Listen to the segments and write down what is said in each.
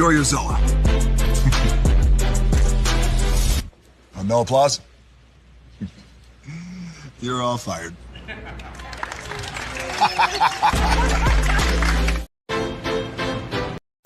enjoy your Zoa. No applause? You're all fired.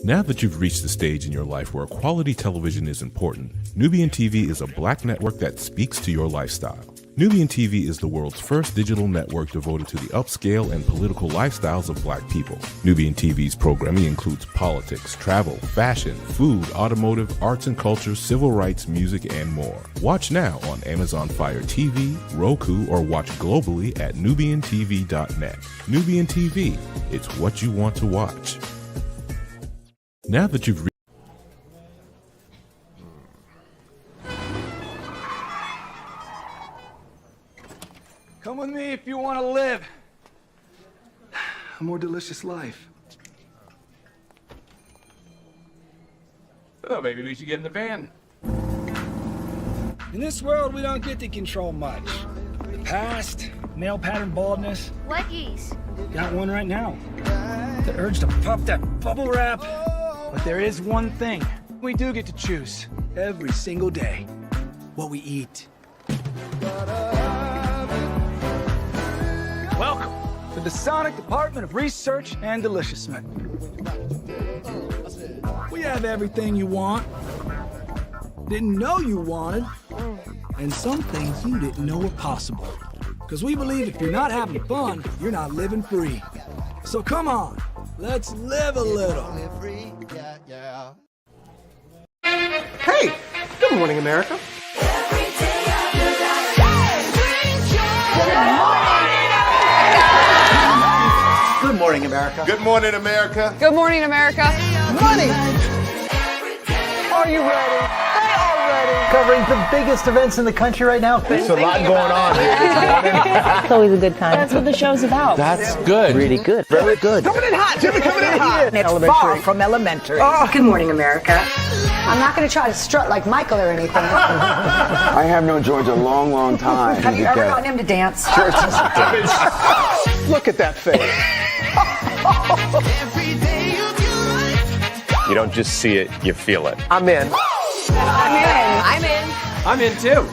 Now that you've reached the stage in your life where quality television is important, Nubian TV is a black network that speaks to your lifestyle. Nubian TV is the world's first digital network devoted to the upscale and political lifestyles of black people. Nubian TV's programming includes politics, travel, fashion, food, automotive, arts and culture, civil rights, music, and more. Watch now on Amazon Fire TV, Roku, or watch globally at nubiantv.net. Nubian TV, it's what you want to watch. Now that you've Come with me if you want to live a more delicious life. Oh, maybe we should get in the van. In this world, we don't get to control much. The past, male pattern baldness. Leggies. Got one right now. The urge to pop that bubble wrap. But there is one thing we do get to choose every single day. What we eat. Welcome to the Sonic Department of Research and Deliciousment. We have everything you want, didn't know you wanted, and some things you didn't know were possible. Because we believe if you're not having fun, you're not living free. So come on, let's live a little. Hey, good morning, America. Good morning, America. Good morning, America. Good morning, America. Money! Are you ready? They are ready. Covering the biggest events in the country right now. There's a lot going on here this morning. It's always a good time. That's what the show's about. That's good. Really good. Very good. Coming in hot, Jimmy, coming in hot. It's far from elementary. Good morning, America. I'm not going to try to strut like Michael or anything. I have known George a long, long time. Have you ever gotten him to dance? Look at that face. You don't just see it, you feel it. I'm in. I'm in. I'm in. I'm in too.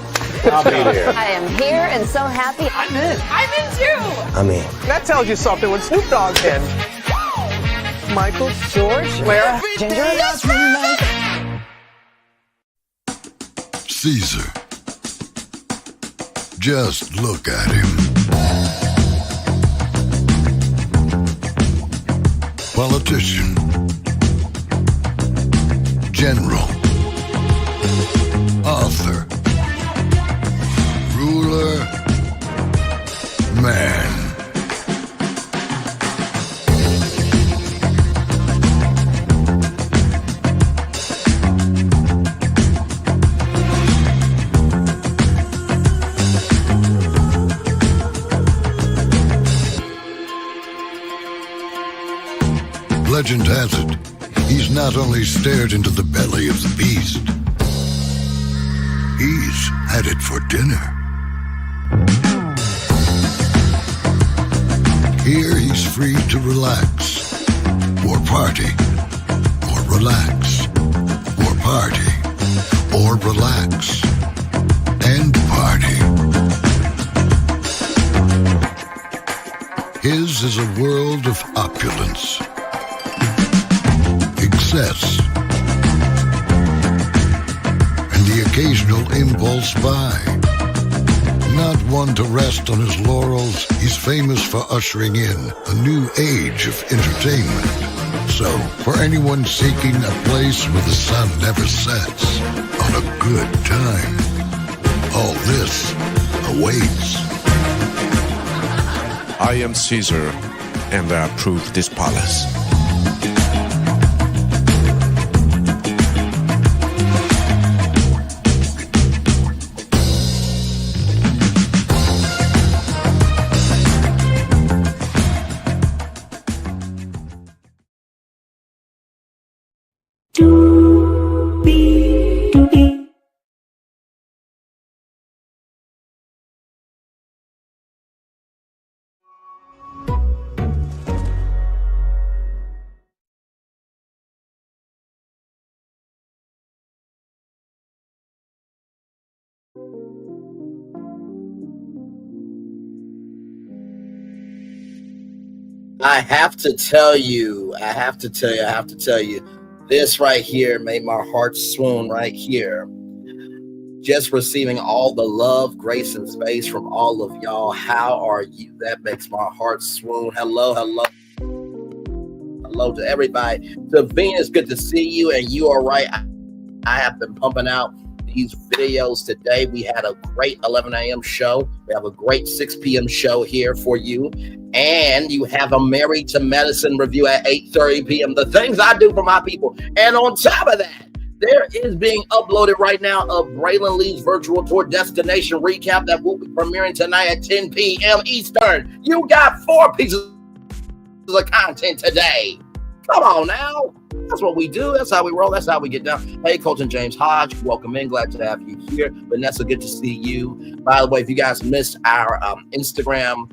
I'll be here. I am here and so happy. I'm in. I'm in too. I'm in. That tells you something when Snoop Dogg's in. Michael, George, where? Ginger. Caesar. Just look at him. Politician. General. Author. Ruler. Man. Legend has it, he's not only stared into the belly of the beast, he's had it for dinner. Here he's free to relax, or party, or relax, or party, or relax, and party. His is a world of opulence, excess, and the occasional impulse buy. Not one to rest on his laurels, he's famous for ushering in a new age of entertainment. So, for anyone seeking a place where the sun never sets on a good time, all this awaits. I am Caesar, and I approve this palace. I have to tell you, this right here made my heart swoon right here. Just receiving all the love, grace, and space from all of y'all. How are you? That makes my heart swoon. Hello to everybody. To Venus, good to see you. And you are right. I have been pumping out these videos today. We had a great 11 a.m. show. We have a great 6 p.m. show here for you. And you have a Married to Medicine review at 8:30 p.m. The things I do for my people. And on top of that, there is being uploaded right now of Braylon Lee's virtual tour destination recap that will be premiering tonight at 10 p.m. Eastern. You got 4 pieces of content today. Come on now. That's what we do. That's how we roll. That's how we get down. Hey, Coach and James Hodge, welcome in. Glad to have you here. Vanessa, good to see you. By the way, if you guys missed our Instagram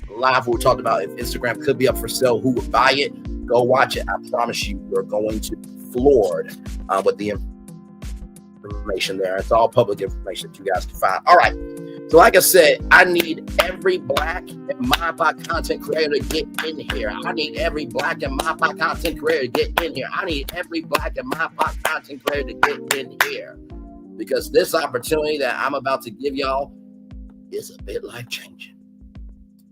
live, we talked about if Instagram could be up for sale, who would buy it? Go watch it. I promise you, you're going to be floored with the information there. It's all public information that you guys can find. All right. So like I said, I need every Black and MyPod content creator to get in here. I need every Black and MyPod content creator to get in here. I need every Black and MyPod content creator to get in here. Because this opportunity that I'm about to give y'all is a bit life-changing.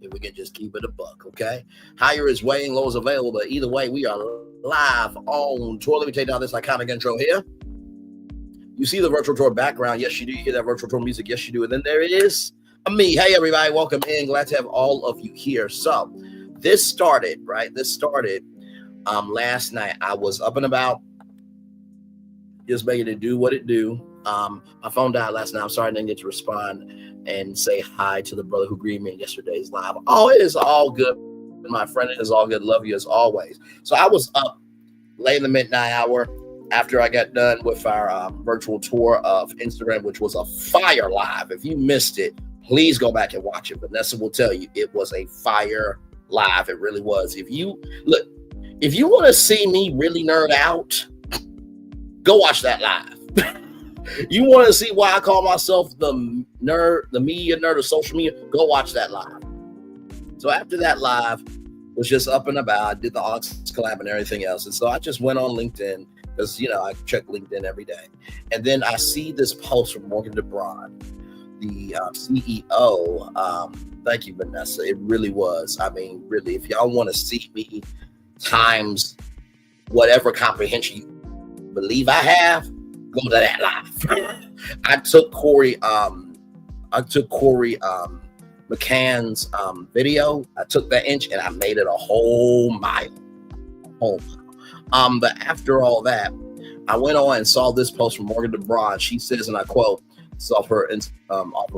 If we can just keep it a buck, okay? Higher is weighing, low is available, but either way, we are live on tour. Let me take down this iconic intro here. You see the virtual tour background. Yes, you do. You hear that virtual tour music. Yes, you do. And then there it is. Me. Hey, everybody. Welcome in. Glad to have all of you here. So this started, right? Last night. I was up and about, just making it do what it do. My phone died last night. I'm sorry I didn't get to respond and say hi to the brother who greeted me in yesterday's live. Oh, it is all good, my friend. It is all good. Love you as always. So I was up late in the midnight hour after I got done with our virtual tour of Instagram, which was a fire live. If you missed it, please go back and watch it. Vanessa will tell you it was a fire live. It really was. If you want to see me really nerd out, go watch that live. You want to see why I call myself the media nerd of social media, go watch that live. So after that live, was just up and about. I did the Ox collab and everything else. And so I just went on LinkedIn because, I check LinkedIn every day. And then I see this post from Morgan DeBron, the CEO. Thank you, Vanessa. It really was. I mean, really, if y'all want to see me times whatever comprehension you believe I have, go to that live. I took Corey McCann's video. I took that inch and I made it a whole mile. But after all that, I went on and saw this post from Morgan DeBron. She says, and I quote, off of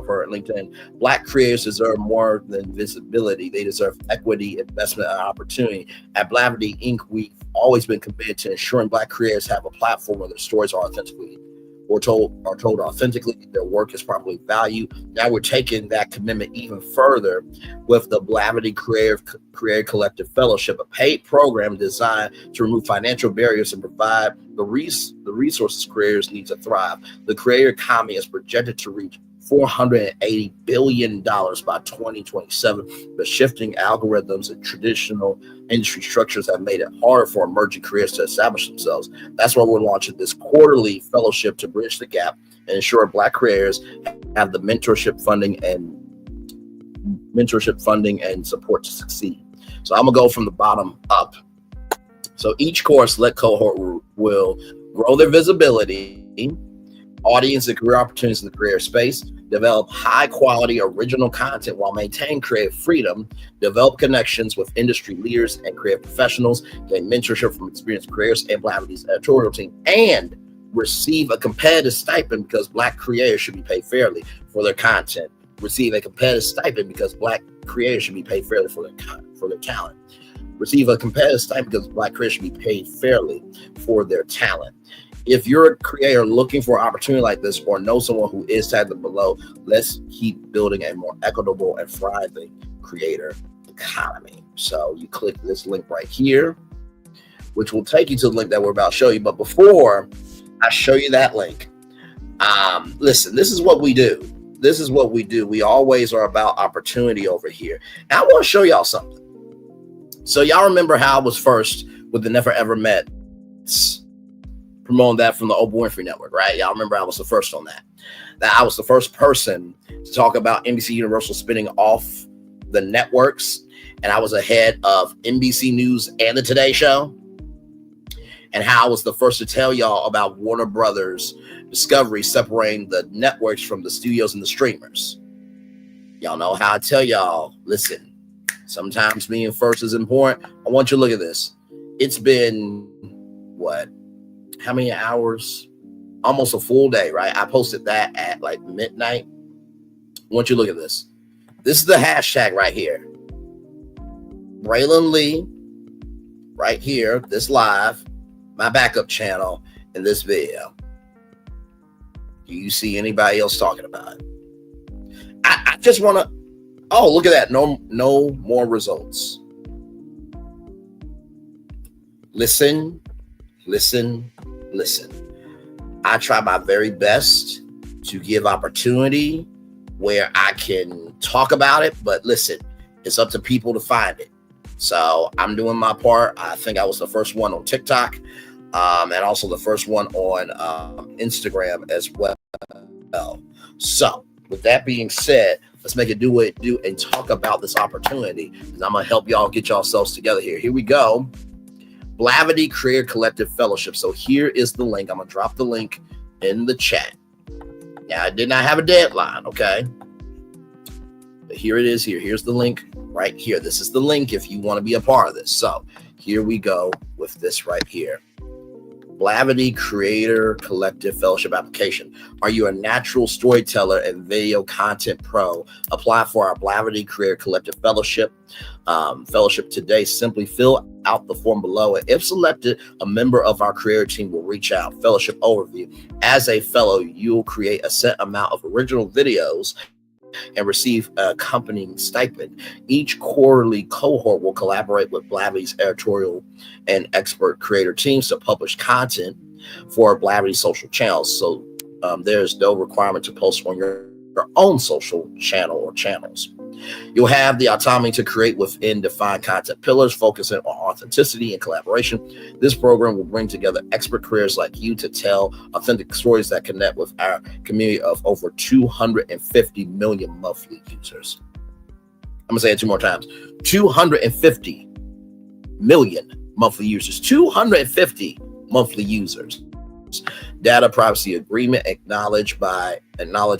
her LinkedIn, Black creators deserve more than visibility. They deserve equity, investment, and opportunity. At Blavity Inc., we've always been committed to ensuring Black creators have a platform where their stories are told authentically, their work is properly valued. Now we're taking that commitment even further with the Blavity Creative Collective Fellowship, a paid program designed to remove financial barriers and provide the resources creators need to thrive. The creator economy is projected to reach $480 billion by 2027, but shifting algorithms and traditional industry structures have made it harder for emerging creators to establish themselves. That's why we're launching this quarterly fellowship to bridge the gap and ensure Black creators have the mentorship funding and support to succeed. So I'm gonna go from the bottom up. So each course-led cohort will grow their visibility, audience, and career opportunities in the creator space, develop high-quality original content while maintaining creative freedom, develop connections with industry leaders and creative professionals, gain mentorship from experienced creators and Blavity's editorial team, and receive a competitive stipend because Black creators should be paid fairly for their content. Receive a competitive stipend because Black creators should be paid fairly for their talent. Receive a competitive stipend because Black creators should be paid fairly for their talent. If you're a creator looking for an opportunity like this or know someone who is tagged below, let's keep building a more equitable and thriving creator economy. So you click this link right here, which will take you to the link that we're about to show you. But before I show you that link, Listen, this is what we do. This is what we do. We always are about opportunity over here. And I want to show y'all something. So y'all remember how I was first with the Never Ever Met, promoting that from the Oprah Winfrey Network, right? Y'all remember I was the first on that. That I was the first person to talk about NBC Universal spinning off the networks. And I was ahead of NBC News and the Today Show. And how I was the first to tell y'all about Warner Brothers Discovery separating the networks from the studios and the streamers. Y'all know how I tell y'all, listen, sometimes being first is important. I want you to look at this. It's been, what, how many hours? Almost a full day, right? I posted that at like midnight. I want you to look at this. This is the hashtag right here. Braylon Lee, right here, this live, my backup channel in this video. Do you see anybody else talking about it? I just want to, oh, look at that. No more results. Listen. I try my very best to give opportunity where I can talk about it, but listen, it's up to people to find it. So I'm doing my part. I think I was the first one on TikTok, and also the first one on Instagram as well. So with that being said, let's make it do what it do and talk about this opportunity, because I'm going to help y'all get yourselves together here. Here we go. Blavity Creator Collective Fellowship. So here is the link. I'm going to drop the link in the chat. Now, I did not have a deadline, okay? But here it is here. Here's the link right here. This is the link if you want to be a part of this. So here we go with this right here. Blavity Creator Collective Fellowship application. Are you a natural storyteller and video content pro? Apply for our Blavity Creator Collective Fellowship. Fellowship today. Simply fill out the form below. And if selected, a member of our creator team will reach out. Fellowship overview. As a fellow, you will create a set amount of original videos and receive a accompanying stipend. Each quarterly cohort will collaborate with Blavity's editorial and expert creator teams to publish content for Blavity social channels. So there's no requirement to post on your own social channel or channels. You'll have the autonomy to create within defined content pillars, focusing on authenticity and collaboration. This program will bring together expert creators like you to tell authentic stories that connect with our community of over 250 million monthly users. I'm going to say it two more times. 250 million monthly users. 250 monthly users. Data privacy agreement. Acknowledge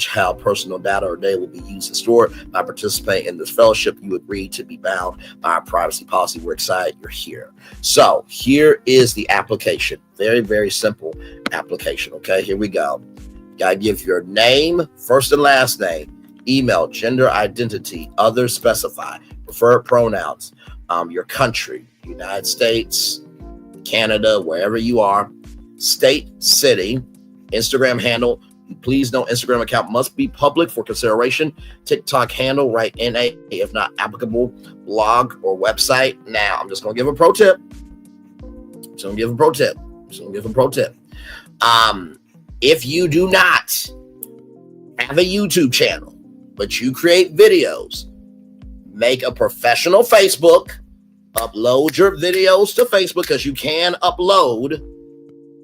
how personal data or data will be used and stored. By participating in this fellowship, you agree to be bound by our privacy policy. We're excited you're here. So here is the application. Very, very simple application. Okay, here we go. You gotta give your name, first and last name, email, gender identity, others specified, preferred pronouns, your country, United States, Canada, wherever you are, state, city, Instagram handle. Please note Instagram account must be public for consideration. TikTok handle, write NA if not applicable. Blog or website. Now, I'm just going to give a pro tip. If you do not have a YouTube channel, but you create videos, make a professional Facebook, upload your videos to Facebook, because you can upload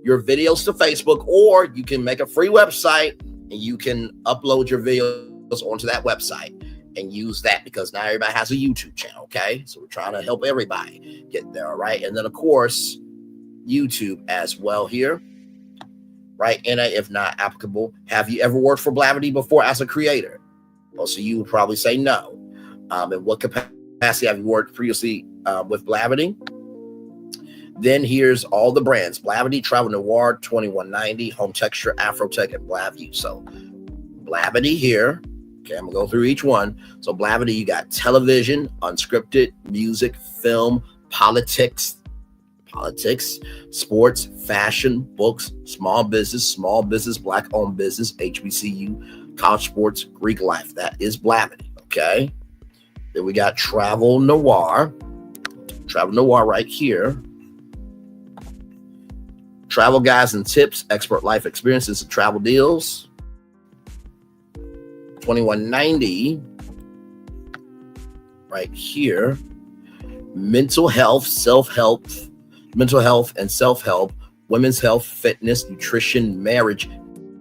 your videos to Facebook, or you can make a free website and you can upload your videos onto that website and use that, because now everybody has a YouTube channel. Okay, so we're trying to help everybody get there. All right, and then of course YouTube as well here, right? NA if not applicable. Have you ever worked for Blavity before as a creator? Well, so you would probably say no. In what capacity have you worked previously with Blavity? Then here's all the brands: Blavity, Travel Noir, 2190, Home Texture, Afrotech, and Blavity. So Blavity here. Okay, I'm gonna go through each one. So Blavity, you got television, unscripted, music, film, politics, sports, fashion, books, small business, black-owned business, HBCU, college sports, Greek life. That is Blavity. Okay. Then we got Travel Noir right here. Travel guides and tips, expert life experiences and travel deals. $21.90 right here. Mental health and self-help, women's health, fitness, nutrition, marriage,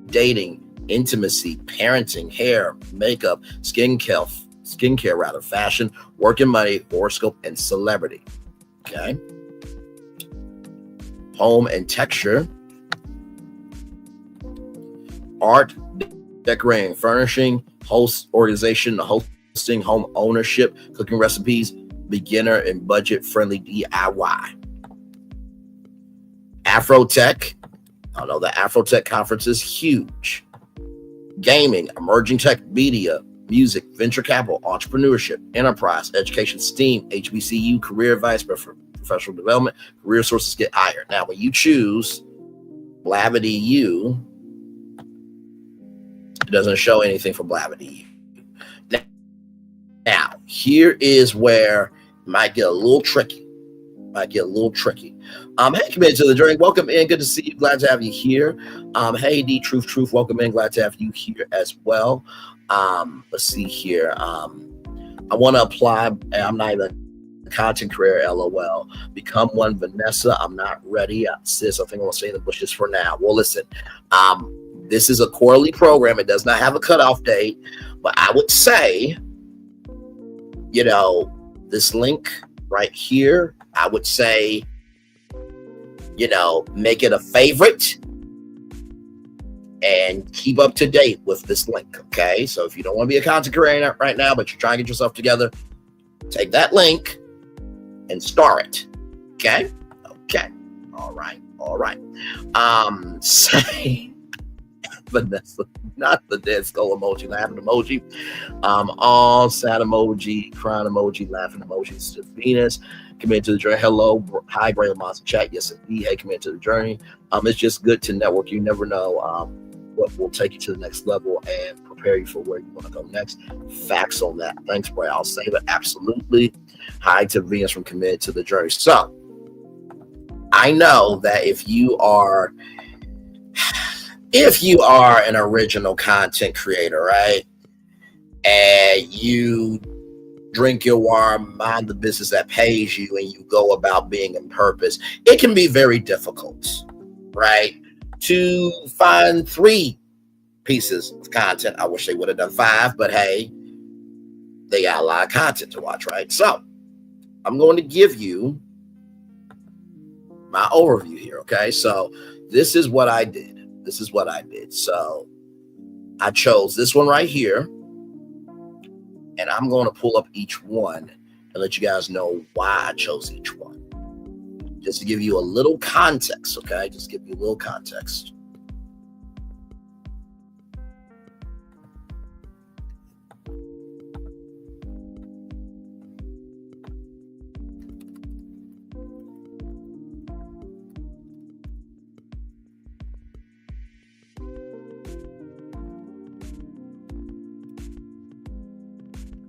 dating, intimacy, parenting, hair, makeup, skincare rather, fashion, work and money, horoscope, and celebrity. Okay. Home and texture, art, decorating, furnishing, host organization, hosting, home ownership, cooking recipes, beginner and budget-friendly DIY. Afrotech. I know the Afrotech conference is huge. Gaming, emerging tech, media, music, venture capital, entrepreneurship, enterprise, education, STEAM, HBCU, career advice, professional development, career sources get hired. Now, when you choose Blavity U, it doesn't show anything for Blavity U. Now, here is where it might get a little tricky. Hey, committed to the journey. Welcome in. Good to see you. Glad to have you here. Hey, D Truth. Welcome in. Glad to have you here as well. Let's see here. I want to apply. I'm not even a content creator. LOL. Become one, Vanessa. I'm not ready. Sis, I think I'm gonna stay in the bushes for now. Well, listen. This is a quarterly program. It does not have a cutoff date, but I would say, this link right here, I would say, make it a favorite and keep up to date with this link. Okay. So if you don't want to be a content creator right now, but you're trying to get yourself together, take that link and star it. Okay. All right. Say Vanessa, not the dead skull emoji, laughing emoji. All sad emoji, crying emoji, laughing emojis to Venus. Committed to the journey. Hello. Hi, Braille Monster Chat. Yes, indeed. Hey, committed to the journey. It's just good to network. You never know what will take you to the next level and prepare you for where you want to go next. Facts on that. Thanks, Braille. I'll save it. Absolutely. Hi to Venus from Committed to the Journey. So, I know that if you are an original content creator, right, and you drink your water, mind the business that pays you, and you go about being in purpose, it can be very difficult, right, to find 3 pieces of content. I wish they would have done 5, but hey, they got a lot of content to watch, right? So I'm going to give you my overview here, okay? So this is what I did. So I chose this one right here, and I'm going to pull up each one and let you guys know why I chose each one. Just to give you a little context, okay? Just give you a little context.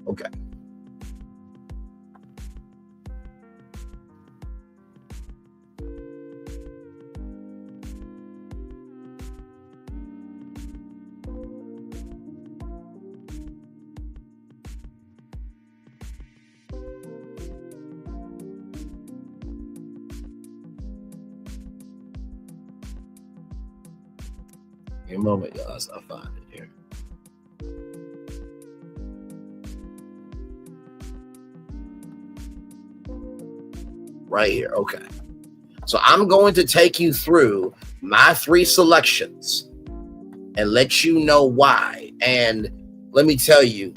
Okay. Give me a moment, y'all. I'll find it here. Right here. Okay. So I'm going to take you through my 3 selections and let you know why. And let me tell you,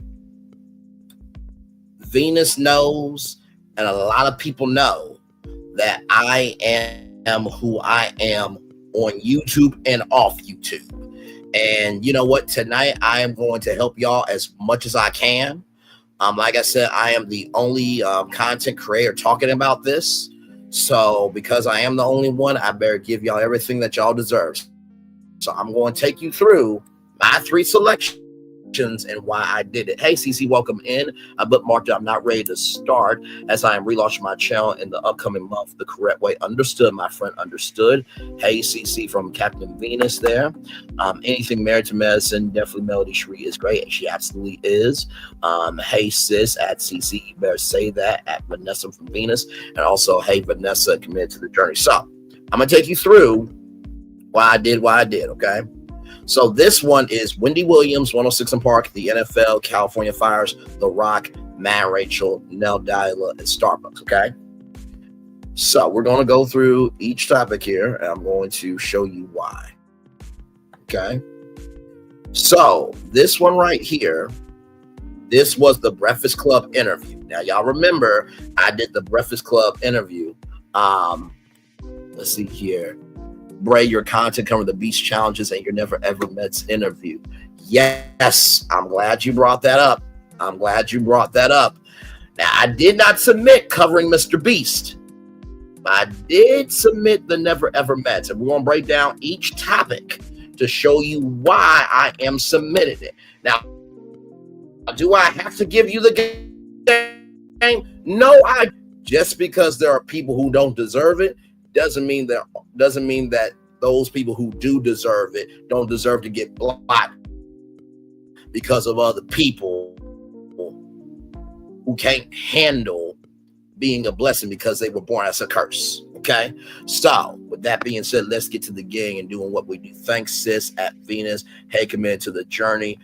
Venus knows, and a lot of people know, that I am who I am on YouTube and off YouTube. And you know what? Tonight, I am going to help y'all as much as I can. Like I said, I am the only content creator talking about this. So because I am the only one, I better give y'all everything that y'all deserve. So I'm going to take you through my 3 selections and why I did it. Hey, CC, welcome in. I bookmarked it. I'm not ready to start as I am relaunching my channel in the upcoming month the correct way. Understood, my friend. Understood. Hey, CC from Captain Venus there. Anything married to medicine, definitely Melody Cherie is great, and she absolutely is. Hey, sis, at CC, you better say that, at Vanessa from Venus. And also, hey, Vanessa, committed to the journey. So I'm going to take you through why I did, okay? So this one is Wendy Williams, 106 & Park, the NFL, California Fires, The Rock, Matt Rachel, Nell Dila, and Starbucks, okay? So we're going to go through each topic here, and I'm going to show you why, okay? So this one right here, this was the Breakfast Club interview. Now, y'all remember I did the Breakfast Club interview. Let's see here. Bray, your content covered the beach challenges and your Never Ever Met's interview. Yes, I'm glad you brought that up. Now, I did not submit covering Mr. Beast. I did submit the Never Ever Mets, and we're going to break down each topic to show you why I am submitting it. Now, do I have to give you the game? No, just because there are people who don't deserve it doesn't mean that those people who do deserve it don't deserve to get blocked because of other people who can't handle being a blessing because they were born as a curse. Okay, so with that being said, let's get to the gang and doing what we do. Thanks, sis, at Venus. Hey, committed to the journey.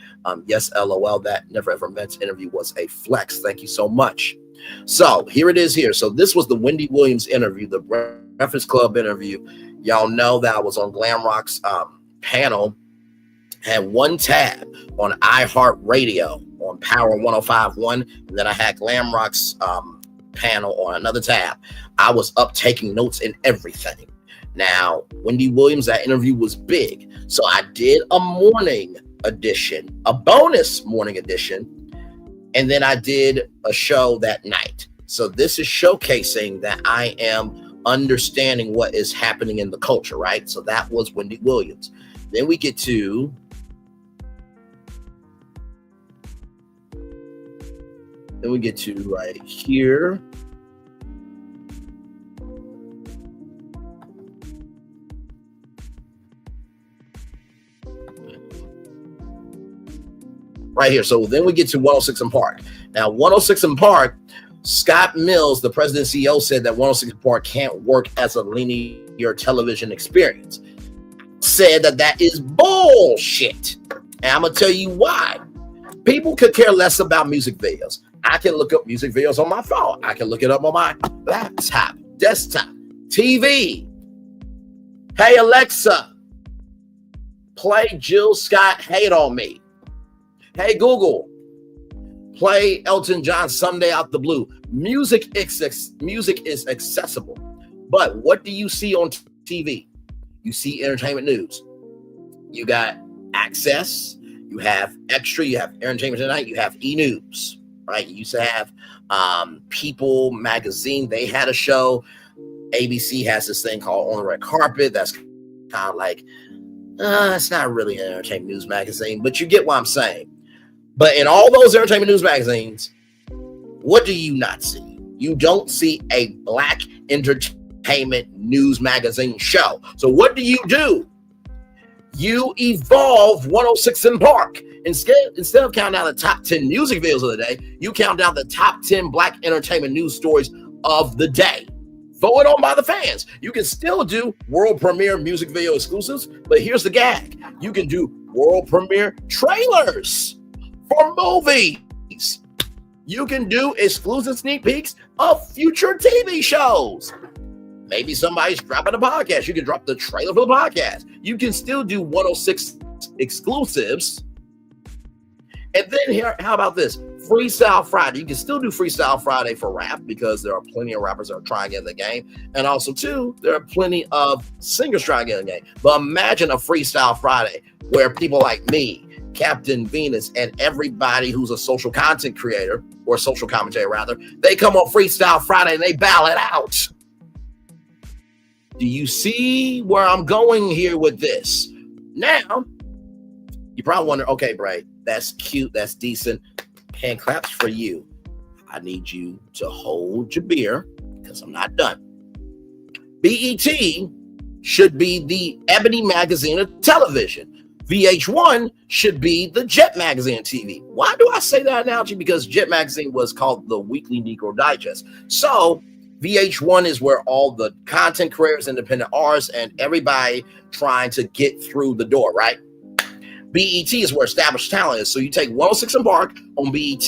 Yes, LOL, that Never Ever Met's interview was a flex. Thank you so much. So here it is here. So this was the Wendy Williams interview, the Breakfast Club interview. Y'all know that I was on Glam Rock's panel, had one tab on iHeartRadio on Power 105.1, and then I had Glam Rock's panel on another tab. I was up taking notes and everything. Now, Wendy Williams, that interview was big. So I did a morning edition, a bonus morning edition, and then I did a show that night. So this is showcasing that I am understanding what is happening in the culture, right? So that was Wendy Williams. Then we get to right here. Right here. So then we get to 106 & Park. Now, 106 & Park, Scott Mills, the president and CEO, said that 106 & Park can't work as a linear television experience. Said that is bullshit. And I'm going to tell you why. People could care less about music videos. I can look up music videos on my phone. I can look it up on my laptop, desktop, TV. Hey, Alexa, play Jill Scott Hate on Me. Hey, Google, play Elton John Someday Out the Blue. Music is accessible. But what do you see on TV? You see entertainment news. You got Access. You have Extra. You have Entertainment Tonight. You have E-News. Right? You used to have People magazine. They had a show. ABC has this thing called On the Red Carpet. That's kind of like, it's not really an entertainment news magazine, but you get what I'm saying. But in all those entertainment news magazines, what do you not see? You don't see a black entertainment news magazine show. So what do? You evolve 106 & Park. Instead of counting down the top 10 music videos of the day, you count down the top 10 black entertainment news stories of the day. Voted on by the fans. You can still do world premiere music video exclusives, but here's the gag. You can do world premiere trailers for movies. You can do exclusive sneak peeks of future TV shows. Maybe somebody's dropping a podcast. You can drop the trailer for the podcast. You can still do 106 exclusives. And then here, how about this? Freestyle Friday. You can still do Freestyle Friday for rap because there are plenty of rappers that are trying to get in the game. And also, too, there are plenty of singers trying to get in the game. But imagine a Freestyle Friday where people like me, Captain Venus, and everybody who's a social content creator, or social commentator rather, they come on Freestyle Friday and they battle it out. Do you see where I'm going here with this? Now, You probably wonder, okay, Bray, that's cute, that's decent. Hand claps for you. I need you to hold your beer because I'm not done. BET should be the Ebony magazine of television. VH1 should be the Jet magazine of TV. Why do I say that analogy? Because Jet magazine was called the Weekly Negro Digest. So VH1 is where all the content creators, independent artists, and everybody trying to get through the door, right? BET is where established talent is. So you take 106 and Park on BET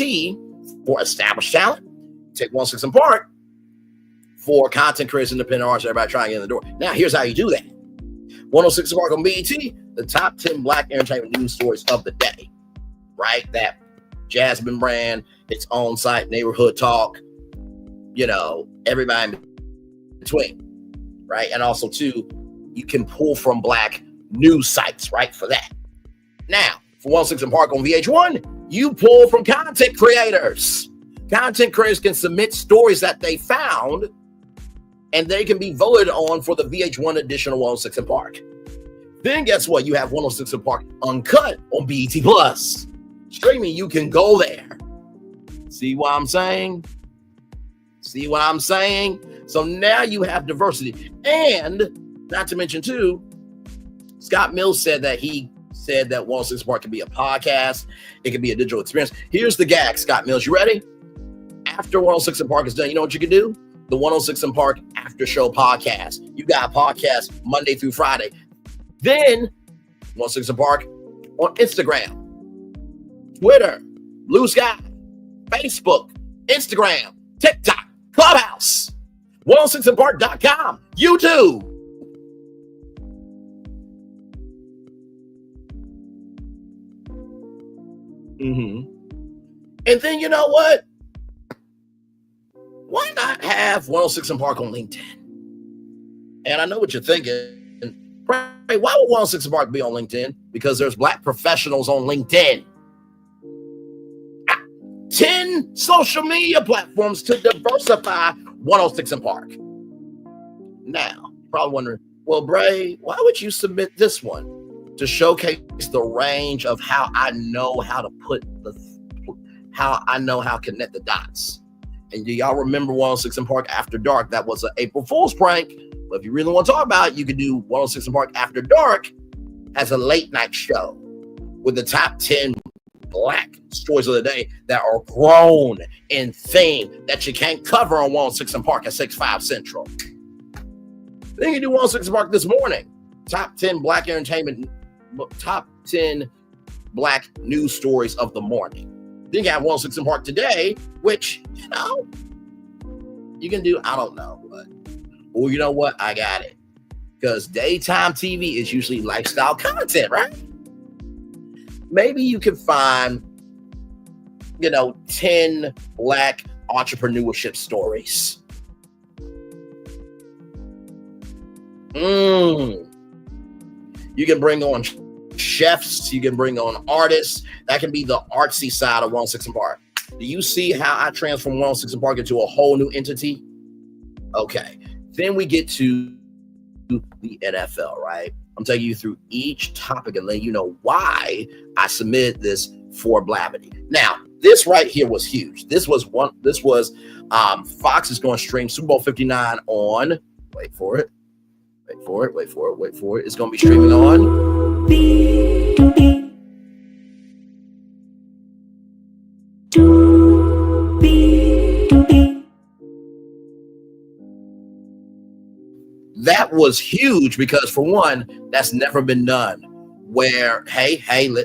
for established talent. Take 106 and Park for content creators, independent artists, everybody trying to get in the door. Now, here's how you do that. 106 and Park on BET, the top 10 Black entertainment news stories of the day, right? That Jasmine brand, its own site, Neighborhood Talk, you know, everybody in between, right? And also, too, you can pull from Black news sites, right, for that. Now, for 106 and Park on VH1, you pull from content creators. Content creators can submit stories that they found, and they can be voted on for the VH1 edition of 106 and Park. Then guess what? You have 106 and Park Uncut on BET Plus. Streaming, you can go there. See what I'm saying? See what I'm saying? So now you have diversity. And not to mention, too, Scott Mills said that 106 Park can be a podcast. It can be a digital experience. Here's the gag, Scott Mills. You ready? After 106 and Park is done, you know what you can do? The 106 and Park After Show podcast. You got a podcast Monday through Friday. Then 106 and Park on Instagram, Twitter, Blue Sky, Facebook, Instagram, TikTok, Clubhouse, 106andpark.com, YouTube. And then you know what? Why not have 106 and Park on LinkedIn? And I know what you're thinking. Why would 106 and Park be on LinkedIn? Because there's Black professionals on LinkedIn. 10 social media platforms to diversify 106 and Park. Now, you're probably wondering, well, Bray, why would you submit this one? To showcase the range of how I know how to connect the dots. And do y'all remember 106 and Park After Dark? That was an April Fool's prank. But if you really want to talk about it, you could do 106 and Park After Dark as a late night show with the top 10 Black stories of the day that are grown in theme that you can't cover on 106 and Park at 6-5 Central. Then you do 106 and Park this morning. Top 10 Black entertainment, top 10 Black news stories of the morning. Then you have 106 and Park today, which, you know, you can do, I don't know, but, well, you know what? I got it. Because daytime TV is usually lifestyle content, right? Maybe you can find, 10 Black entrepreneurship stories. You can bring on chefs, you can bring on artists. That can be the artsy side of 106 and Park. Do you see how I transform 106 and Park into a whole new entity? Okay. Then we get to the NFL, right? I'm taking you through each topic and letting you know why I submitted this for Blavity. Now, this right here was huge. This was Fox is going to stream Super Bowl 59 on, wait for it. It's going to be streaming on that was huge because, for one, that's never been done. Where,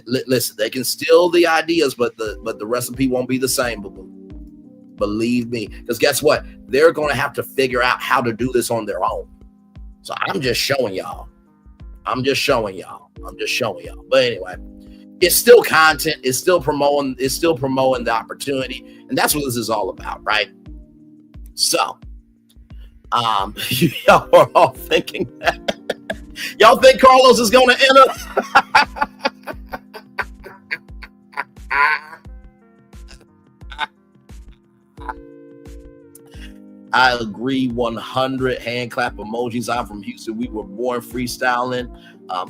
listen, they can steal the ideas, but the recipe won't be the same. Believe me, because guess what? They're going to have to figure out how to do this on their own. So I'm just showing y'all. But anyway, it's still content. It's still promoting the opportunity, and that's what this is all about, right? So, y'all are all thinking that. Y'all think Carlos is going to enter? I agree 100. Hand clap emojis. I'm from Houston. We were born freestyling.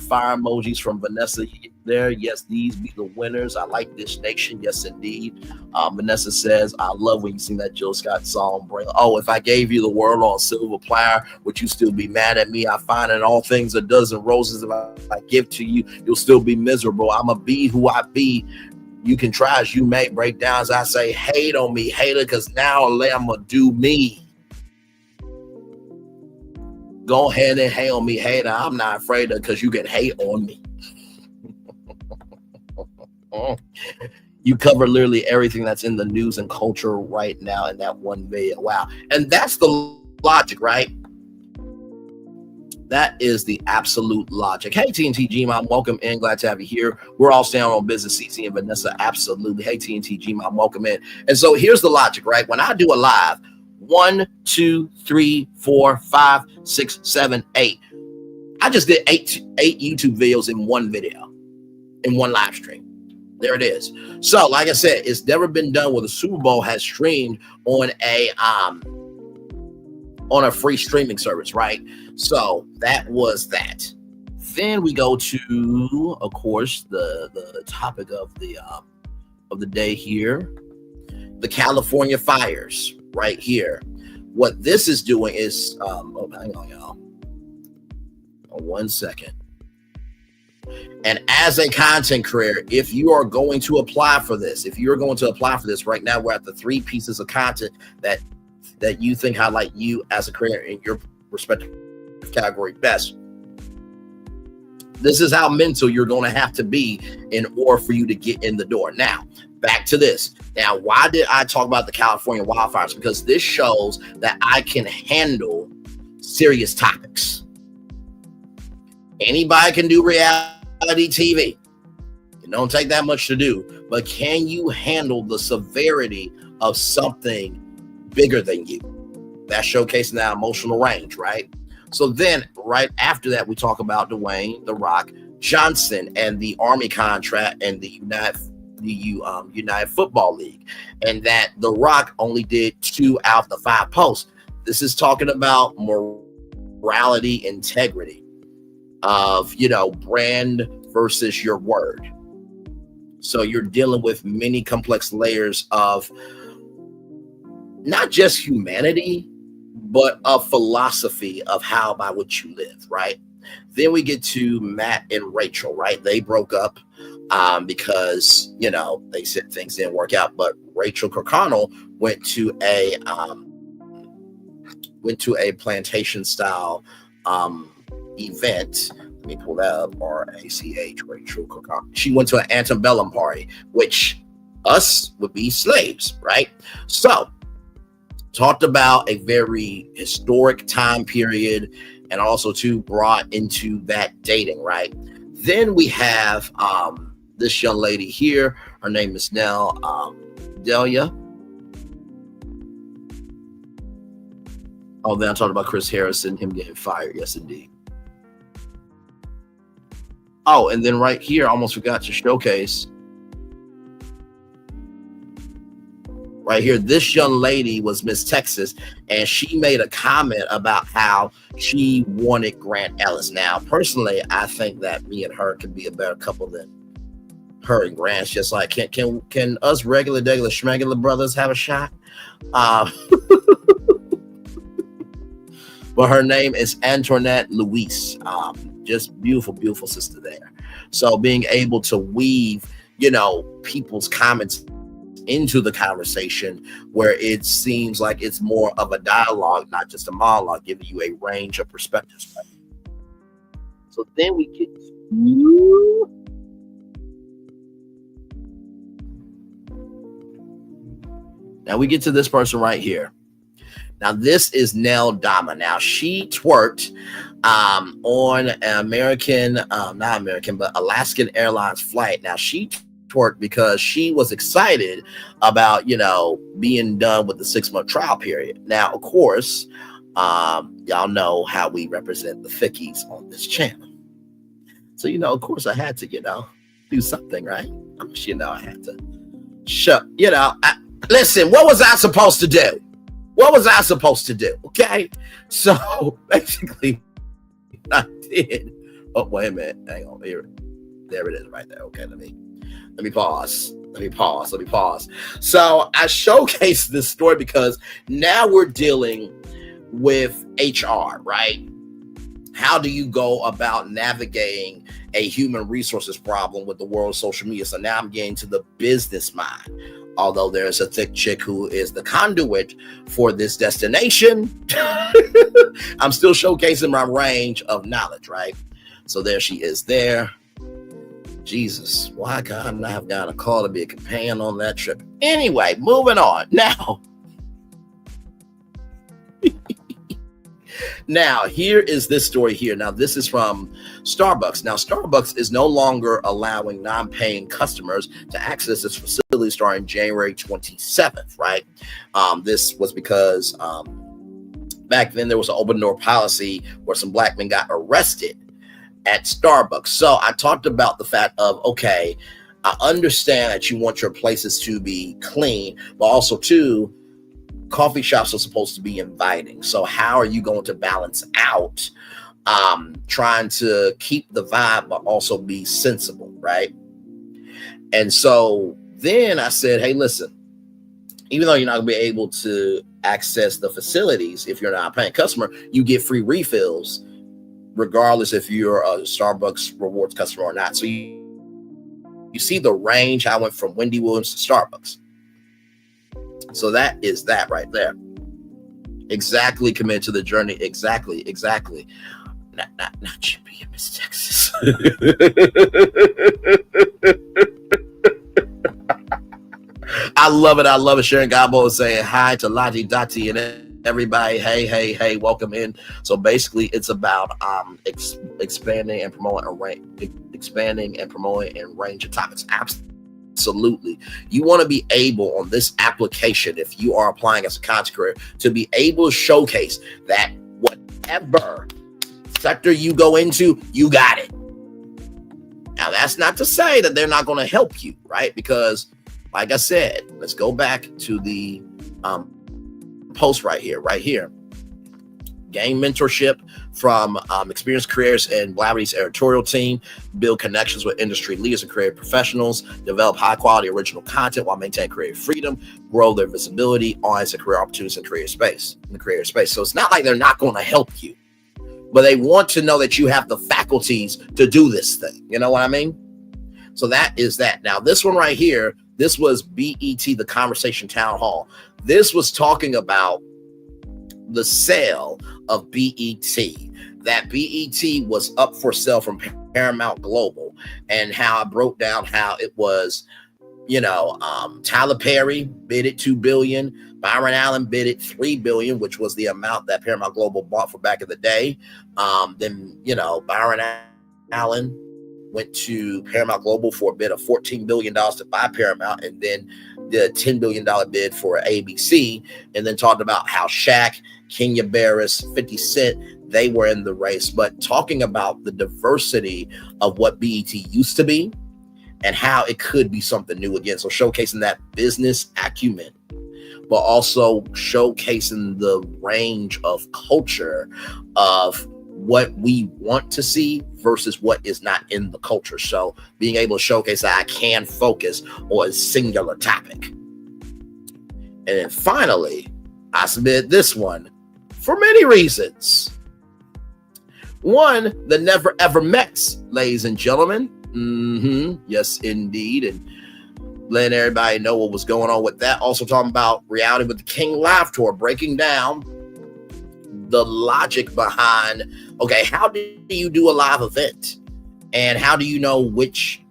Fire emojis from Vanessa. there. Yes, these be the winners. I like this nation. Yes, indeed. Vanessa says, I love when you sing that Jill Scott song. If I gave you the world on a silver platter, would you still be mad at me? I find in all things a dozen roses. If I give to you, you'll still be miserable. I'm a be who I be. You can try as you may. Break down as I say, hate on me, hater, because now I'm going to do me. Go ahead and hate on me, hater. I'm not afraid of, because you can hate on me. You cover literally everything that's in the news and culture right now in that one video. Wow. And that's the logic, right? That is the absolute logic. Hey, TNT G-Mom, welcome in. Glad to have you here. We're all staying on business. CC and Vanessa, absolutely. Hey, TNT G-Mom, welcome in. And so here's the logic, right? When I do a live, 1, 2, 3, 4, 5, 6, 7, 8. I just did eight YouTube videos in one video, in one live stream. There it is. So, like I said, it's never been done where the Super Bowl has streamed on a free streaming service, right? So that was that. Then we go to, of course, the topic of the day here, the California fires, right here. What this is doing is, hang on, y'all. 1 second. And as a content creator, if you are going to apply for this, right now, we're at the 3 pieces of content that you think highlight you as a creator in your respective category best. This is how mental you're going to have to be in order for you to get in the door. Now, back to this. Now, why did I talk about the California wildfires? Because this shows that I can handle serious topics. Anybody can do reality TV. It don't take that much to do. But can you handle the severity of something bigger than you? That's showcasing that emotional range, right? So then right after that, we talk about Dwayne "The Rock" Johnson and the Army contract and the United Football League, and that The Rock only did 2 out of the 5 posts. This is talking about morality, integrity of, brand versus your word. So you're dealing with many complex layers of not just humanity, but a philosophy of how by which you live, right? Then we get to Matt and Rachel, right? They broke up because, they said things didn't work out, but Rachel Kirkconnell went to a plantation style event. Let me pull that up. RACH, Rachel Kirkconnell. She went to an antebellum party, which us would be slaves, right? So talked about a very historic time period, and also too brought into that dating, right? Then we have this young lady here. Her name is Nell Delia. Oh, then I talked about Chris Harrison, him getting fired. Yes, indeed. Oh, and then right here, I almost forgot to showcase. Right here, this young lady was Miss Texas, and she made a comment about how she wanted Grant Ellis. Now, personally, I think that me and her could be a better couple than her and Grant. It's just like, can us regular schmegular brothers have a shot? But her name is Antoinette Louise. Just beautiful, beautiful sister there. So being able to weave, people's comments into the conversation where it seems like it's more of a dialogue, not just a monologue, giving you a range of perspectives. Right? So then we get to this person right here. Now this is Nell Dama. Now she twerked on an Alaskan Airlines flight. Now she twerked because she was excited about, being done with the 6-month trial period. Now, of course, y'all know how we represent the fickies on this channel. So, of course I had to, do something, right? Of course, I had to listen, what was I supposed to do? Okay. So basically I did. Oh, wait a minute. Hang on here. There it is right there. Okay, let me pause. Let me pause. So I showcased this story because now we're dealing with HR, right? How do you go about navigating a human resources problem with the world of social media? So now I'm getting to the business mind. Although there's a thick chick who is the conduit for this destination, I'm still showcasing my range of knowledge, right? So there she is there. Jesus, why could I not have gotten a call to be a companion on that trip? Anyway, moving on. Now, here is this story here. Now, this is from Starbucks. Now, Starbucks is no longer allowing non-paying customers to access its facility starting January 27th, right? This was because back then there was an open door policy where some black men got arrested at Starbucks. So I talked about the fact of, okay, I understand that you want your places to be clean, but also too, coffee shops are supposed to be inviting. So how are you going to balance out trying to keep the vibe, but also be sensible, right? And so then I said, hey, listen, even though you're not gonna be able to access the facilities, if you're not a paying customer, you get free refills, regardless if you're a Starbucks rewards customer or not. So you see the range. I went from Wendy Williams to Starbucks. So that is that right there. Exactly committed to the journey. Exactly. Not Chippy in Miss Texas. I love it. Sharon Gabo is saying hi to Lati Dati and everybody. Hey, welcome in. So basically, it's about expanding and promoting a range of topics. Absolutely. You want to be able on this application, if you are applying as a content creator, to be able to showcase that whatever sector you go into, you got it. Now, that's not to say that they're not going to help you, right? Because, like I said, let's go back to the post right here. Gain mentorship from experienced creators and Blavity's editorial team, build connections with industry leaders and creative professionals, develop high quality original content while maintaining creative freedom, grow their visibility, audience and career opportunities in the creative space. So it's not like they're not going to help you, but they want to know that you have the faculties to do this thing. You know what I mean? So that is that. Now, this one right here, this was BET, the Conversation Town Hall. This was talking about the sale of BET, that BET was up for sale from Paramount Global, and how I broke down how it was, Tyler Perry bid it $2 billion, Byron Allen bid it $3 billion, which was the amount that Paramount Global bought for back in the day. Then Byron Allen went to Paramount Global for a bid of $14 billion to buy Paramount, and then the $10 billion bid for ABC, and then talked about how Shaq, Kenya Barris, 50 Cent, they were in the race, but talking about the diversity of what BET used to be and how it could be something new again. So showcasing that business acumen, but also showcasing the range of culture of what we want to see versus what is not in the culture. So being able to showcase that I can focus on a singular topic. And then finally, I submitted this one for many reasons. One, the Never Ever Mets, ladies and gentlemen. Yes, indeed. And letting everybody know what was going on with that. Also talking about Reality with the King Live Tour, breaking down the logic behind, okay, how do you do a live event? And how do you know which,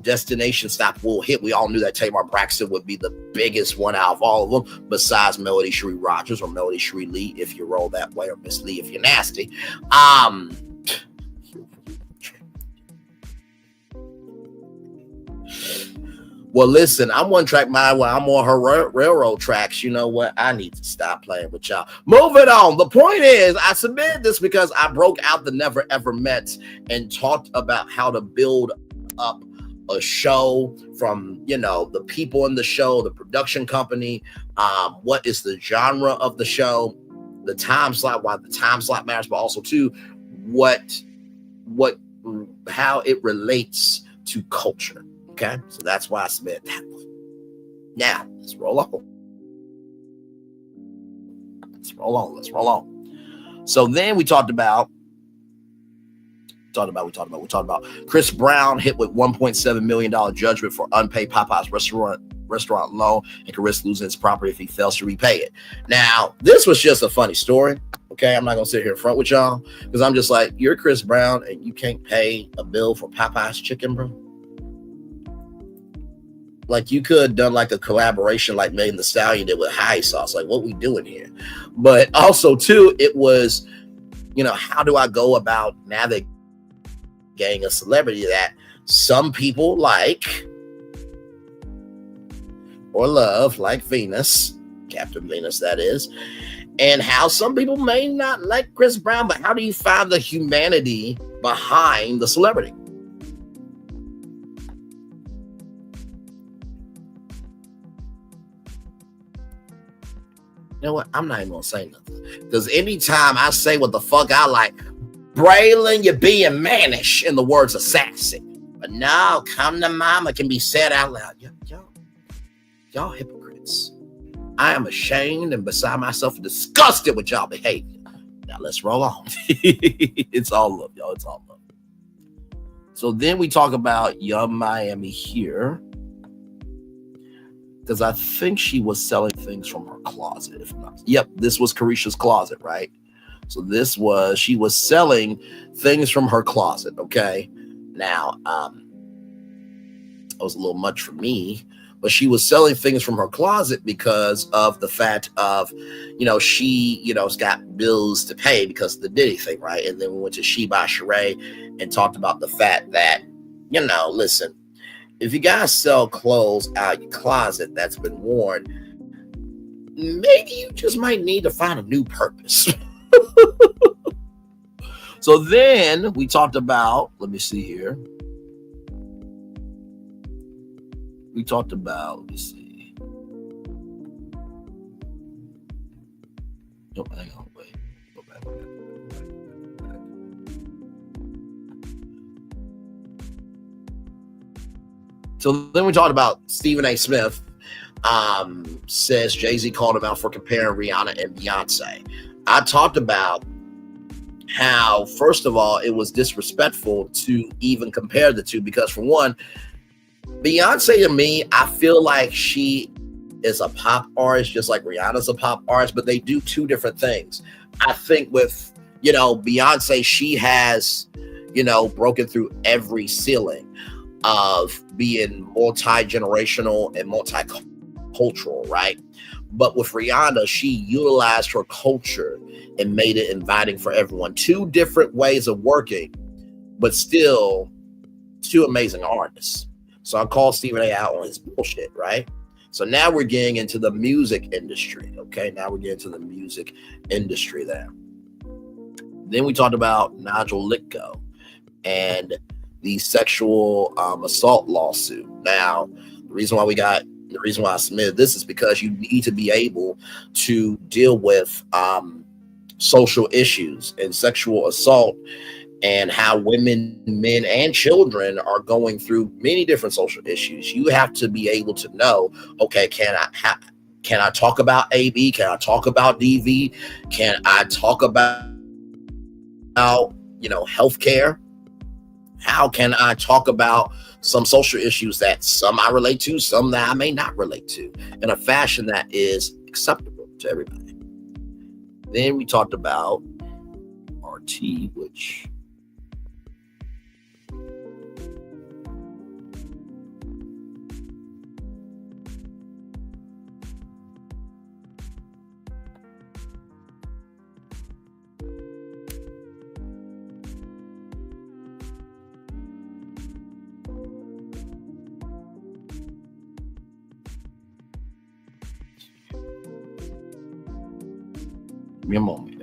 destination stop will hit? We all knew that Tamar Braxton would be the biggest one out of all of them, besides Melody Cherie Rogers or Melody Cherie Lee, if you roll that way, or Miss Lee if you're nasty. Well, listen, I'm one track mind while I'm on her railroad tracks. You know what? I need to stop playing with y'all. Moving on. The point is, I submitted this because I broke out the Never Ever Mets and talked about how to build up a show from, the people in the show, the production company, what is the genre of the show, the time slot, why the time slot matters, but also too, how it relates to culture. Okay, so that's why I submitted that one. Now let's roll on. Let's roll on. So then we talked about Chris Brown hit with $1.7 million judgment for unpaid Popeyes restaurant loan and could risk losing his property if he fails to repay it. Now, this was just a funny story. Okay, I'm not gonna sit here in front with y'all because I'm just like, you're Chris Brown and you can't pay a bill for Popeye's chicken, bro. Like, you could have done like a collaboration like Megan Thee Stallion did with High Sauce. Like, what we doing here? But also too, it was, how do I go about navigating a celebrity that some people like or love, like Venus, Captain Venus, that is, and how some people may not like Chris Brown, but how do you find the humanity behind the celebrity? You know what? I'm not even gonna say nothing. Because anytime I say what the fuck I like, Braylon, you're being mannish, in the words of Sassy. But no, come to mama can be said out loud. Y'all hypocrites. I am ashamed and beside myself and disgusted with y'all behavior. Now let's roll on. It's all love, y'all. It's all love. So then we talk about Young Miami here. Because I think she was selling things from her closet. If not, yep, this was Carisha's closet, right? So she was selling things from her closet. Okay, now that was a little much for me, but she was selling things from her closet because of the fact of, she's got bills to pay because of the Diddy thing, right? And then we went to She by Sheree and talked about the fact that, listen. If you guys sell clothes out your closet that's been worn, maybe you just might need to find a new purpose. So then we talked about, let me see here. We talked about, let me see. No, hang on, wait. Go back. So then we talked about Stephen A. Smith says Jay-Z called him out for comparing Rihanna and Beyonce. I talked about how, first of all, it was disrespectful to even compare the two because, for one, Beyonce to me, I feel like she is a pop artist just like Rihanna's a pop artist, but they do two different things. I think with, Beyonce, she has, broken through every ceiling of being multi-generational and multicultural, right? But with Rihanna, she utilized her culture and made it inviting for everyone. Two different ways of working, but still two amazing artists. So I call Stephen A. out on his bullshit, right? So now we're getting into the music industry, okay? Now we're getting to the music industry there. Then we talked about Nigel Litko and the sexual assault lawsuit. Now, the reason why I submitted this is because you need to be able to deal with social issues and sexual assault and how women, men, and children are going through many different social issues. You have to be able to know, okay, can I talk about AB? Can I talk about DV? Can I talk about healthcare? How can I talk about some social issues that some I relate to, some that I may not relate to, in a fashion that is acceptable to everybody? Then we talked about RT, which give me a moment.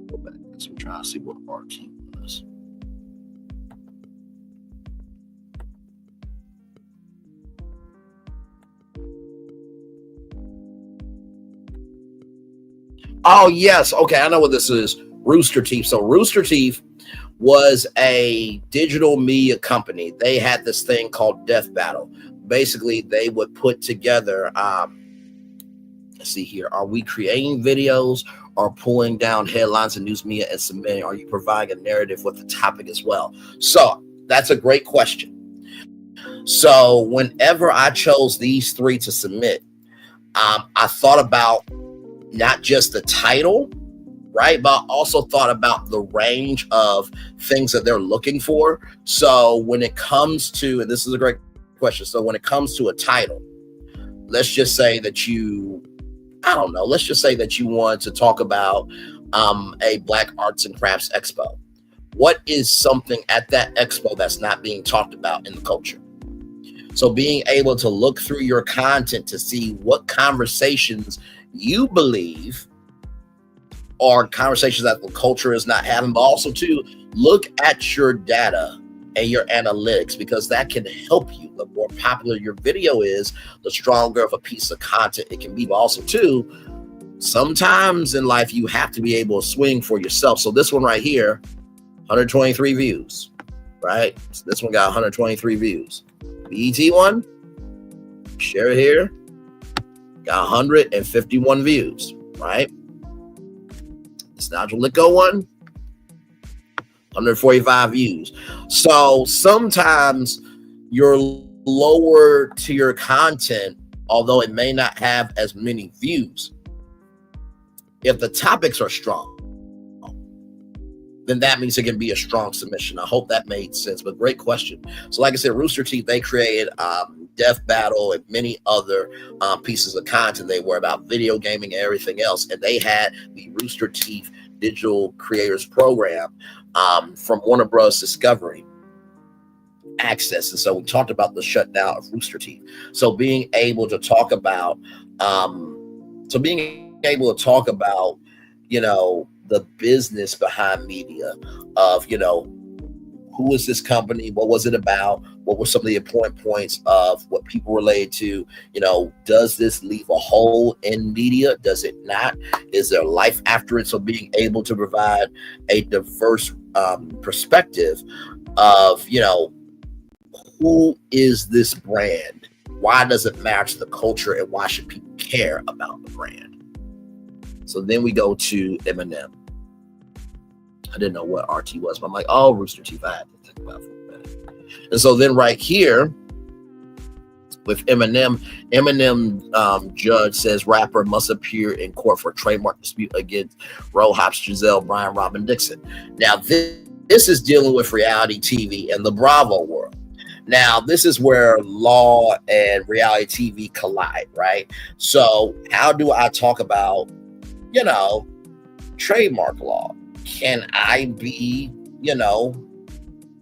Go back. So I'm trying to see what RT was. Oh, yes. Okay, I know what this is. Rooster Teeth. So Rooster Teeth was a digital media company. They had this thing called Death Battle. Basically, they would put together, let's see here. Are we creating videos or pulling down headlines and news media and submitting? Are you providing a narrative with the topic as well? So that's a great question. So whenever I chose these three to submit, I thought about not just the title, right? But I also thought about the range of things that they're looking for. So when it comes to, and this is a great question. So when it comes to a title, let's just say that let's just say that you want to talk about a Black Arts and Crafts Expo. What is something at that expo that's not being talked about in the culture? So being able to look through your content to see what conversations you believe are conversations that the culture is not having, but also to look at your data and your analytics, because that can help you. The more popular your video is, the stronger of a piece of content it can be. But also too, sometimes in life you have to be able to swing for yourself. So this one right here, 123 views, right? So this one got 123 views. BET one, share it here, got 151 views, right? Nostalgico one, 145 views. So sometimes your lower tier content, although it may not have as many views, if the topics are strong, then that means it can be a strong submission. I hope that made sense, but great question. So like I said, Rooster Teeth, they created Death Battle and many other pieces of content. They were about video gaming and everything else. And they had the Rooster Teeth Digital Creators Program from Warner Bros. Discovery Access. And so we talked about the shutdown of Rooster Teeth. So being able to talk about, the business behind media of, who is this company? What was it about? What were some of the points of what people related to? Does this leave a hole in media? Does it not? Is there life after it? So being able to provide a diverse perspective of, who is this brand? Why does it match the culture, and why should people care about the brand? So then we go to Eminem. I didn't know what RT was, but I'm like, oh, Rooster Teeth, I had to think about it for a minute. And so then right here with Eminem, judge says rapper must appear in court for trademark dispute against Ro Hops, Giselle, Brian, Robin Dixon. Now, this is dealing with reality TV and the Bravo world. Now, this is where law and reality TV collide, right? So how do I talk about, trademark law? Can I be,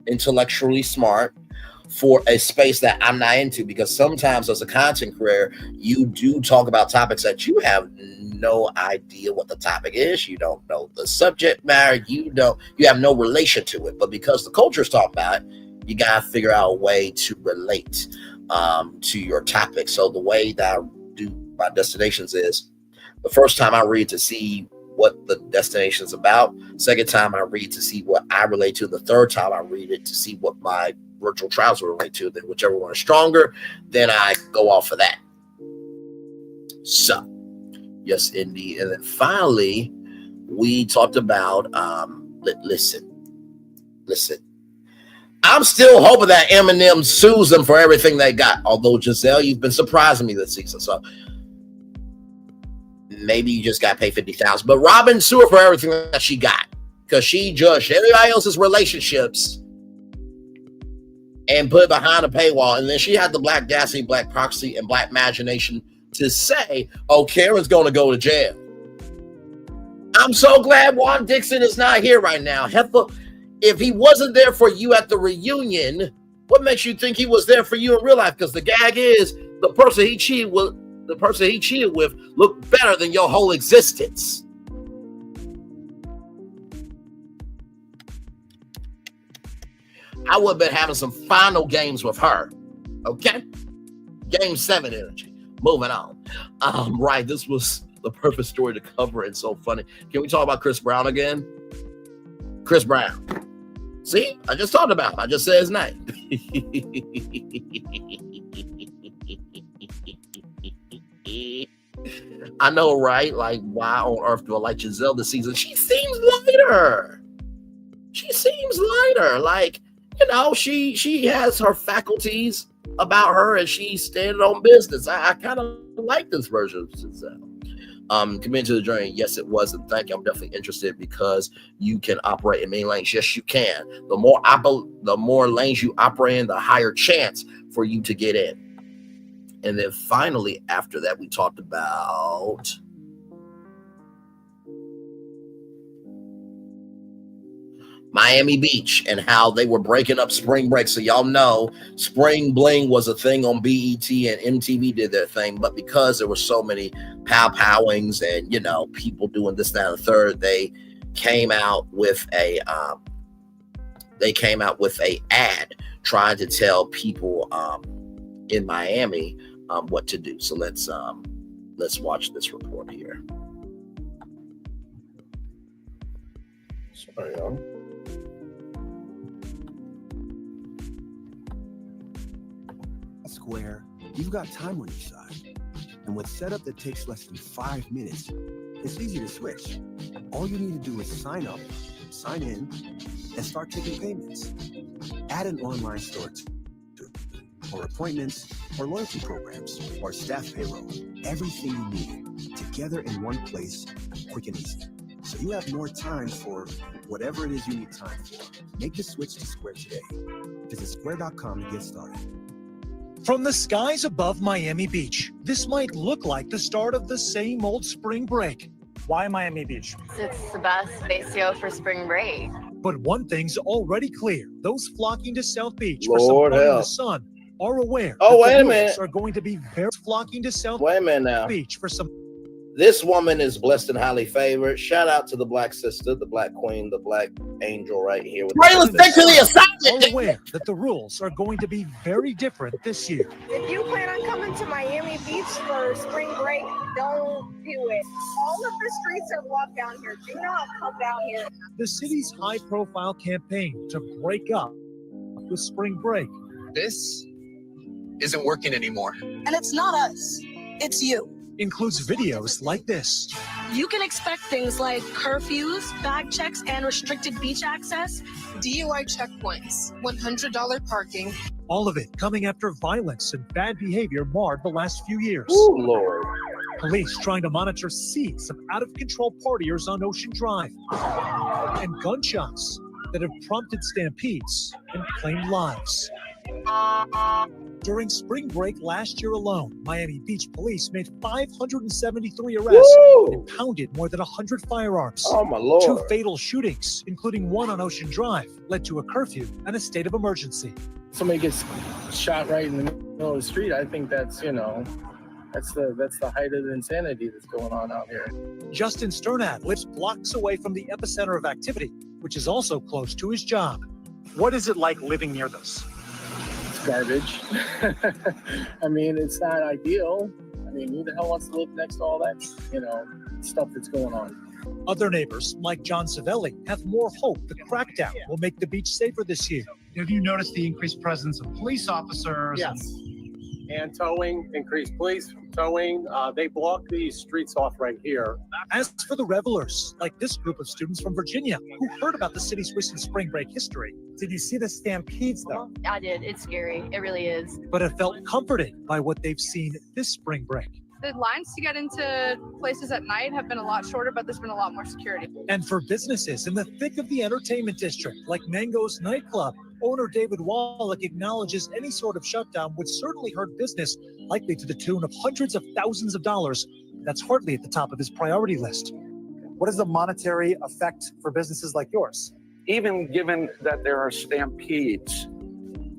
intellectually smart for a space that I'm not into? Because sometimes as a content creator, you do talk about topics that you have no idea what the topic is. You don't know the subject matter. You have no relation to it. But because the culture is talking about it, you got to figure out a way to relate to your topic. So the way that I do my destinations is the first time I read to see what the destination is about. Second time I read to see what I relate to. The third time I read it to see what my virtual trials will relate to. Then whichever one is stronger, then I go off of that. So, yes, indeed. And then finally, we talked about, listen. I'm still hoping that Eminem sues them for everything they got. Although, Giselle, you've been surprising me this season. So, maybe you just got to pay $50,000, but Robin sue her for everything that she got, because she judged everybody else's relationships and put it behind a paywall. And then she had the Black Destiny, Black Proxy, and Black Imagination to say, oh, Karen's going to go to jail. I'm so glad Juan Dixon is not here right now. Heifer, if he wasn't there for you at the reunion, what makes you think he was there for you in real life? Because the gag is the person he cheated with looked better than your whole existence. I would have been having some final games with her. Okay? Game 7 energy. Moving on. Right, this was the perfect story to cover. It's so funny. Can we talk about Chris Brown again? Chris Brown. See, I just talked about him. I just said his name. I know, right? Like, why on earth do I like Giselle this season? She seems lighter. Like, you know, she has her faculties about her and she's standing on business. I kind of like this version of Giselle. Committing to the journey, yes, it was, and thank you. I'm definitely interested because you can operate in many lanes. Yes, you can. The more lanes you operate in, the higher chance for you to get in. And then finally, after that, we talked about Miami Beach and how they were breaking up spring break. So y'all know Spring Bling was a thing on BET and MTV did their thing. But because there were so many pow-powings and, you know, people doing this, that, and the third, they came out with a ad trying to tell people in Miami what to do. So let's watch this report here. Sorry, y'all. Square, you've got time on your side. And with setup that takes less than 5 minutes, it's easy to switch. All you need to do is sign up, sign in, and start taking payments. Add an online store or appointments or loyalty programs or staff payroll. Everything you need together in one place, quick and easy. So you have more time for whatever it is you need time for. Make the switch to Square today. Visit square.com to get started. From the skies above Miami Beach, this might look like the start of the same old spring break. Why Miami Beach? It's the best spatio for spring break. But one thing's already clear. Those flocking to South Beach Lord for some fun in help. the sun are aware Oh, that wait the a minute. rules are going to be very flocking to South Wait a minute now. Beach for some. This woman is blessed and highly favored. Shout out to the black sister, the black queen, the black angel right here. Right, let's stick to the assignment. Are aware that the rules are going to be very different this year. If you plan on coming to Miami Beach for spring break, don't do it. All of the streets are blocked down here. Do not come down here. The city's high-profile campaign to break up with spring break. This isn't working anymore. And it's not us, it's you. Includes videos like this. You can expect things like curfews, bag checks, and restricted beach access. DUI checkpoints, $100 parking. All of it coming after violence and bad behavior marred the last few years. Oh, Lord. Police trying to monitor seats of out-of-control partiers on Ocean Drive. And gunshots that have prompted stampedes and claimed lives. During spring break last year alone, Miami Beach police made 573 arrests and impounded more than 100 firearms. Oh, my Lord. 2 fatal shootings, including one on Ocean Drive, led to a curfew and a state of emergency. Somebody gets shot right in the middle of the street. I think that's, you know, that's the height of the insanity that's going on out here. Justin Sternad lives blocks away from the epicenter of activity, which is also close to his job. What is it like living near this? Garbage. I mean, it's not ideal. I mean, who the hell wants to live next to all that, you know, stuff that's going on? Other neighbors, like John Savelli, have more hope the crackdown will make the beach safer this year. Have you noticed the increased presence of police officers? Yes. And towing, increased police towing. They block these streets off right here. As for the revelers, like this group of students from Virginia who heard about the city's recent spring break history. Did you see the stampedes though? I did. It's scary. It really is. But have felt comforted by what they've seen this spring break. The lines to get into places at night have been a lot shorter, but there's been a lot more security. And for businesses in the thick of the entertainment district, like Mango's nightclub, owner David Wallach acknowledges any sort of shutdown would certainly hurt business, likely to the tune of hundreds of thousands of dollars. That's hardly at the top of his priority list. What is the monetary effect for businesses like yours? Even given that there are stampedes,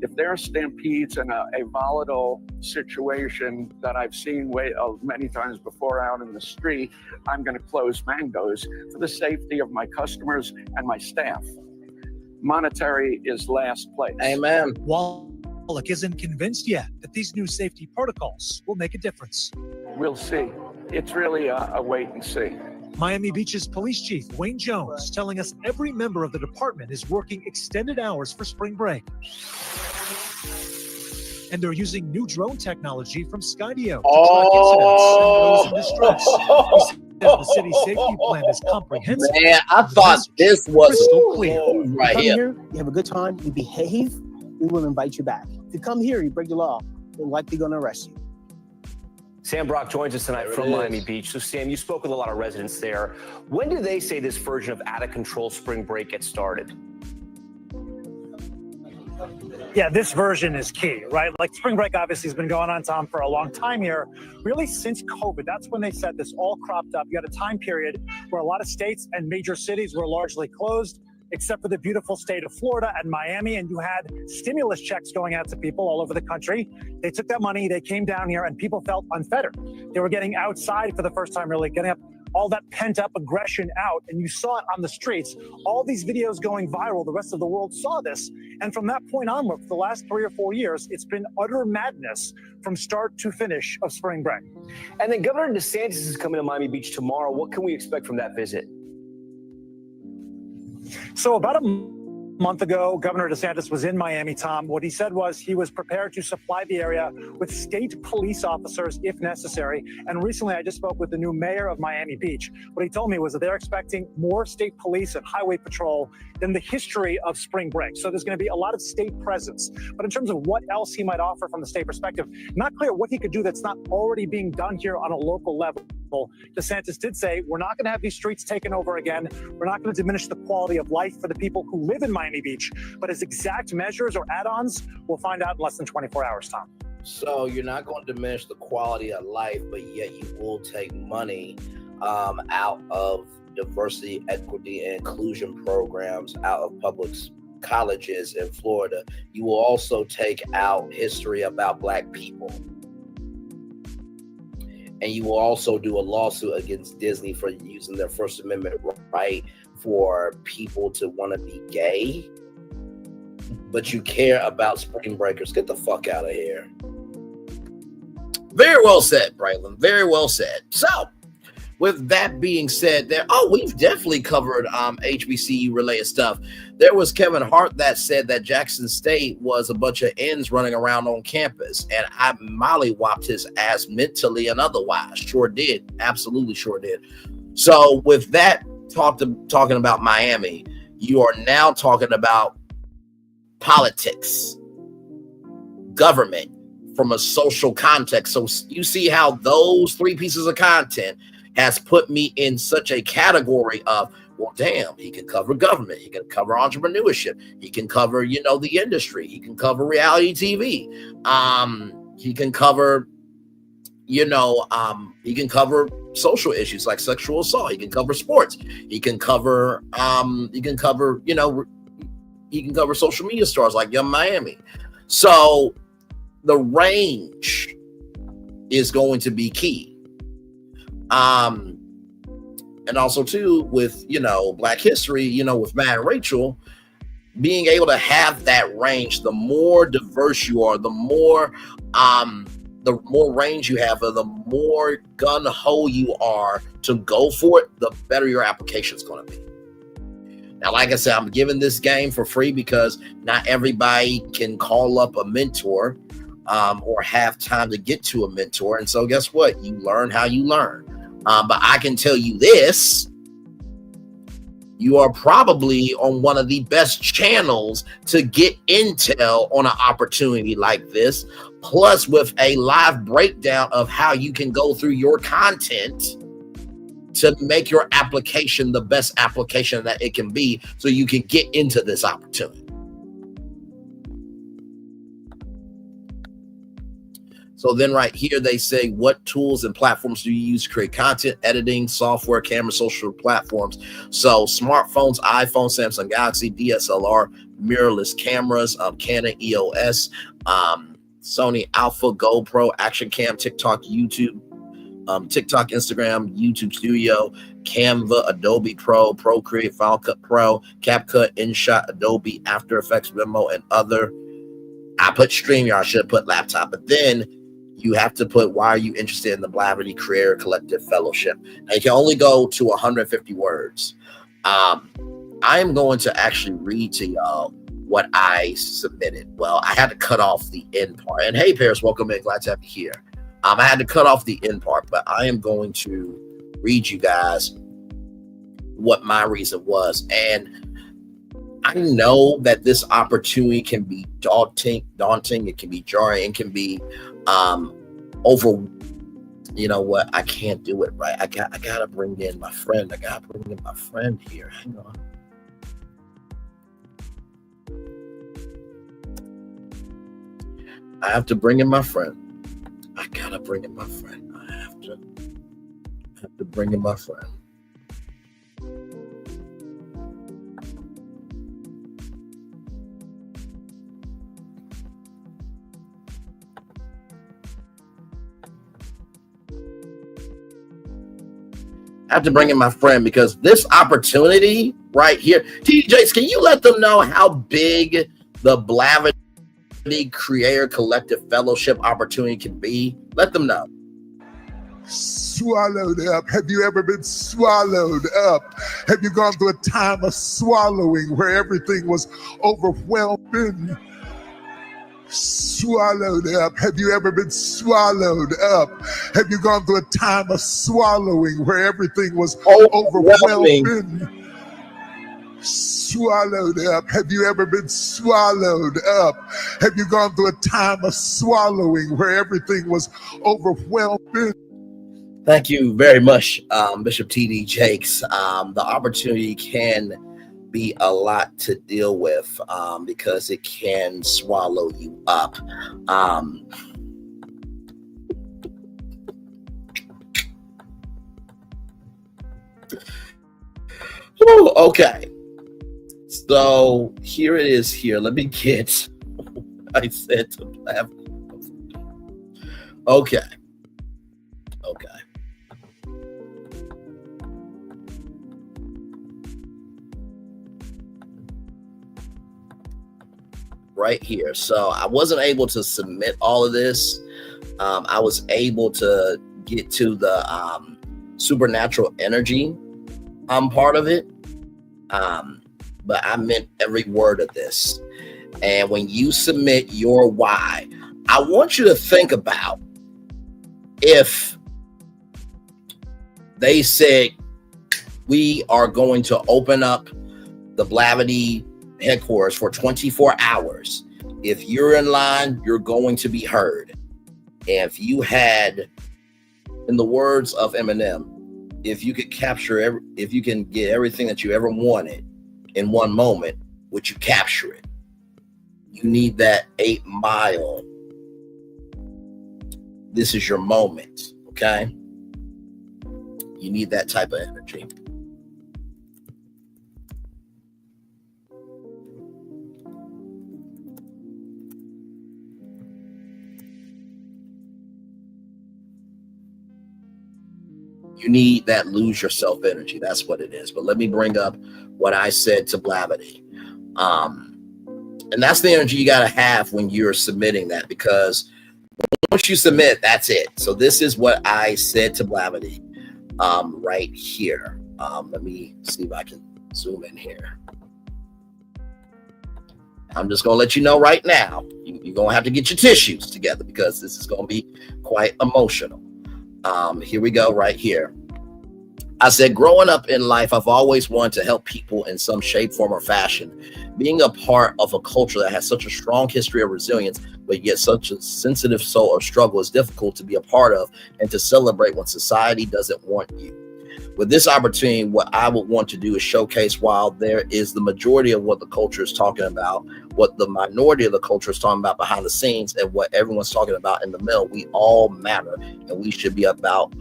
if there are stampedes in a volatile situation that I've seen many times before out in the street, I'm going to close Mango's for the safety of my customers and my staff. monetary is last place. Amen. Wallach isn't convinced yet that these new safety protocols will make a difference. We'll see. It's really a wait and see. Miami Beach's police chief, Wayne Jones, telling us every member of the department is working extended hours for spring break. And they're using new drone technology from Skydio to track incidents and those in distress. He says the city's safety plan is comprehensive. Man, I thought this was clear. Right you come here. You have a good time, you behave, we will invite you back. If you come here, you break the law, we're likely going to arrest you. Sam Brock joins us tonight from Miami Beach. So, Sam, you spoke with a lot of residents there. When do they say this version of out-of-control spring break gets started? Yeah, this version is key, right? Like spring break obviously has been going on, Tom, for a long time here. Really since COVID, that's when they said this all cropped up. You had a time period where a lot of states and major cities were largely closed, except for the beautiful state of Florida and Miami, and you had stimulus checks going out to people all over the country. They took that money, they came down here, and people felt unfettered. They were getting outside for the first time, really getting up all that pent-up aggression out, and you saw it on the streets. All these videos going viral, the rest of the world saw this, and from that point onward, for the last 3 or 4 years, it's been utter madness from start to finish of spring break. And then Governor DeSantis is coming to Miami Beach tomorrow. What can we expect from that visit? So about a month ago, Governor DeSantis was in Miami, Tom. What he said was he was prepared to supply the area with state police officers if necessary. And recently, I just spoke with the new mayor of Miami Beach. What he told me was that they're expecting more state police and highway patrol than the history of spring break. So there's going to be a lot of state presence. But in terms of what else he might offer from the state perspective, not clear what he could do that's not already being done here on a local level. DeSantis did say, we're not going to have these streets taken over again. We're not going to diminish the quality of life for the people who live in Miami Beach. But his exact measures or add-ons, we'll find out in less than 24 hours, Tom. So you're not going to diminish the quality of life, but yet you will take money out of diversity, equity, and inclusion programs out of public colleges in Florida. You will also take out history about Black people. And you will also do a lawsuit against Disney for using their First Amendment right for people to want to be gay. But you care about spring breakers. Get the fuck out of here. Very well said, Braylon. Very well said. So, with that being said, we've definitely covered HBCU related stuff. There was Kevin Hart that said that Jackson State was a bunch of ends running around on campus, and I mollywopped his ass mentally and otherwise. Sure did. Absolutely sure did. So with that, talking about Miami, you are now talking about politics, government from a social context. So you see how those 3 pieces of content has put me in such a category of, well, damn, he can cover government, he can cover entrepreneurship, he can cover, the industry, he can cover reality TV, he can cover, he can cover social issues like sexual assault, he can cover sports, he can cover, he can cover social media stars like Young Miami. So the range is going to be key. And also too with, Black history, with Matt and Rachel, being able to have that range, the more diverse you are, the more range you have, or the more gun-ho you are to go for it, the better your application is going to be. Now, like I said, I'm giving this game for free because not everybody can call up a mentor or have time to get to a mentor. And so guess what? You learn how you learn. But I can tell you this, you are probably on one of the best channels to get intel on an opportunity like this, plus with a live breakdown of how you can go through your content to make your application the best application that it can be so you can get into this opportunity. So then right here, they say, what tools and platforms do you use to create content, editing, software, camera, social platforms? So smartphones, iPhone, Samsung Galaxy, DSLR, mirrorless cameras, Canon EOS, Sony Alpha, GoPro, Action Cam, TikTok, YouTube, TikTok, Instagram, YouTube Studio, Canva, Adobe Pro, Procreate, Final Cut Pro, CapCut, InShot, Adobe, After Effects, Venmo, and other. I put StreamYard, I should have put laptop, but then you have to put, why are you interested in the Blavity Creator Collective Fellowship? Now, you can only go to 150 words. I am going to actually read to y'all what I submitted. Well, I had to cut off the end part. And hey, Paris, welcome in. Glad to have you here. I had to cut off the end part, but I am going to read you guys what my reason was. And I know that this opportunity can be daunting. It can be jarring. It can be over. You know what? I can't do it right. I gotta bring in my friend. I gotta bring in my friend here. Hang on. I have to bring in my friend. I gotta bring in my friend. I have to bring in my friend. I have to bring in my friend because this opportunity right here, TJs, can you let them know how big the Blavity Creator Collective Fellowship opportunity can be? Let them know. Swallowed up. Have you ever been swallowed up? Have you gone through a time of swallowing where everything was overwhelming? Swallowed up. Have you ever been swallowed up? Have you gone through a time of swallowing where everything was overwhelming? Swallowed up. Have you ever been swallowed up? Have you gone through a time of swallowing where everything was overwhelming? Thank you very much, Bishop T.D. Jakes. The opportunity can be a lot to deal with because it can swallow you up. Okay. So here it is here. Let me get what I said to Blavity. Okay. Right here. So I wasn't able to submit all of this. I was able to get to the supernatural energy part of it. But I meant every word of this. And when you submit your why, I want you to think about if they said, we are going to open up the Blavity headquarters for 24 hours. If you're in line, you're going to be heard. And if you had, in the words of Eminem, if you could capture if you can get everything that you ever wanted in one moment, would you capture it? You need that 8 Mile. This is your moment, okay? You need that type of energy. You need that lose yourself energy. That's what it is. But let me bring up what I said to Blavity. And that's the energy you got to have when you're submitting that, because once you submit, that's it. So this is what I said to Blavity right here. Let me see if I can zoom in here. I'm just going to let you know right now, you're going to have to get your tissues together because this is going to be quite emotional. Here we go right here. I said, growing up in life, I've always wanted to help people in some shape, form, or fashion. Being a part of a culture that has such a strong history of resilience, but yet such a sensitive soul of struggle is difficult to be a part of and to celebrate when society doesn't want you. With this opportunity, what I would want to do is showcase, while there is the majority of what the culture is talking about, what the minority of the culture is talking about behind the scenes, and what everyone's talking about in the middle, we all matter, and we should be about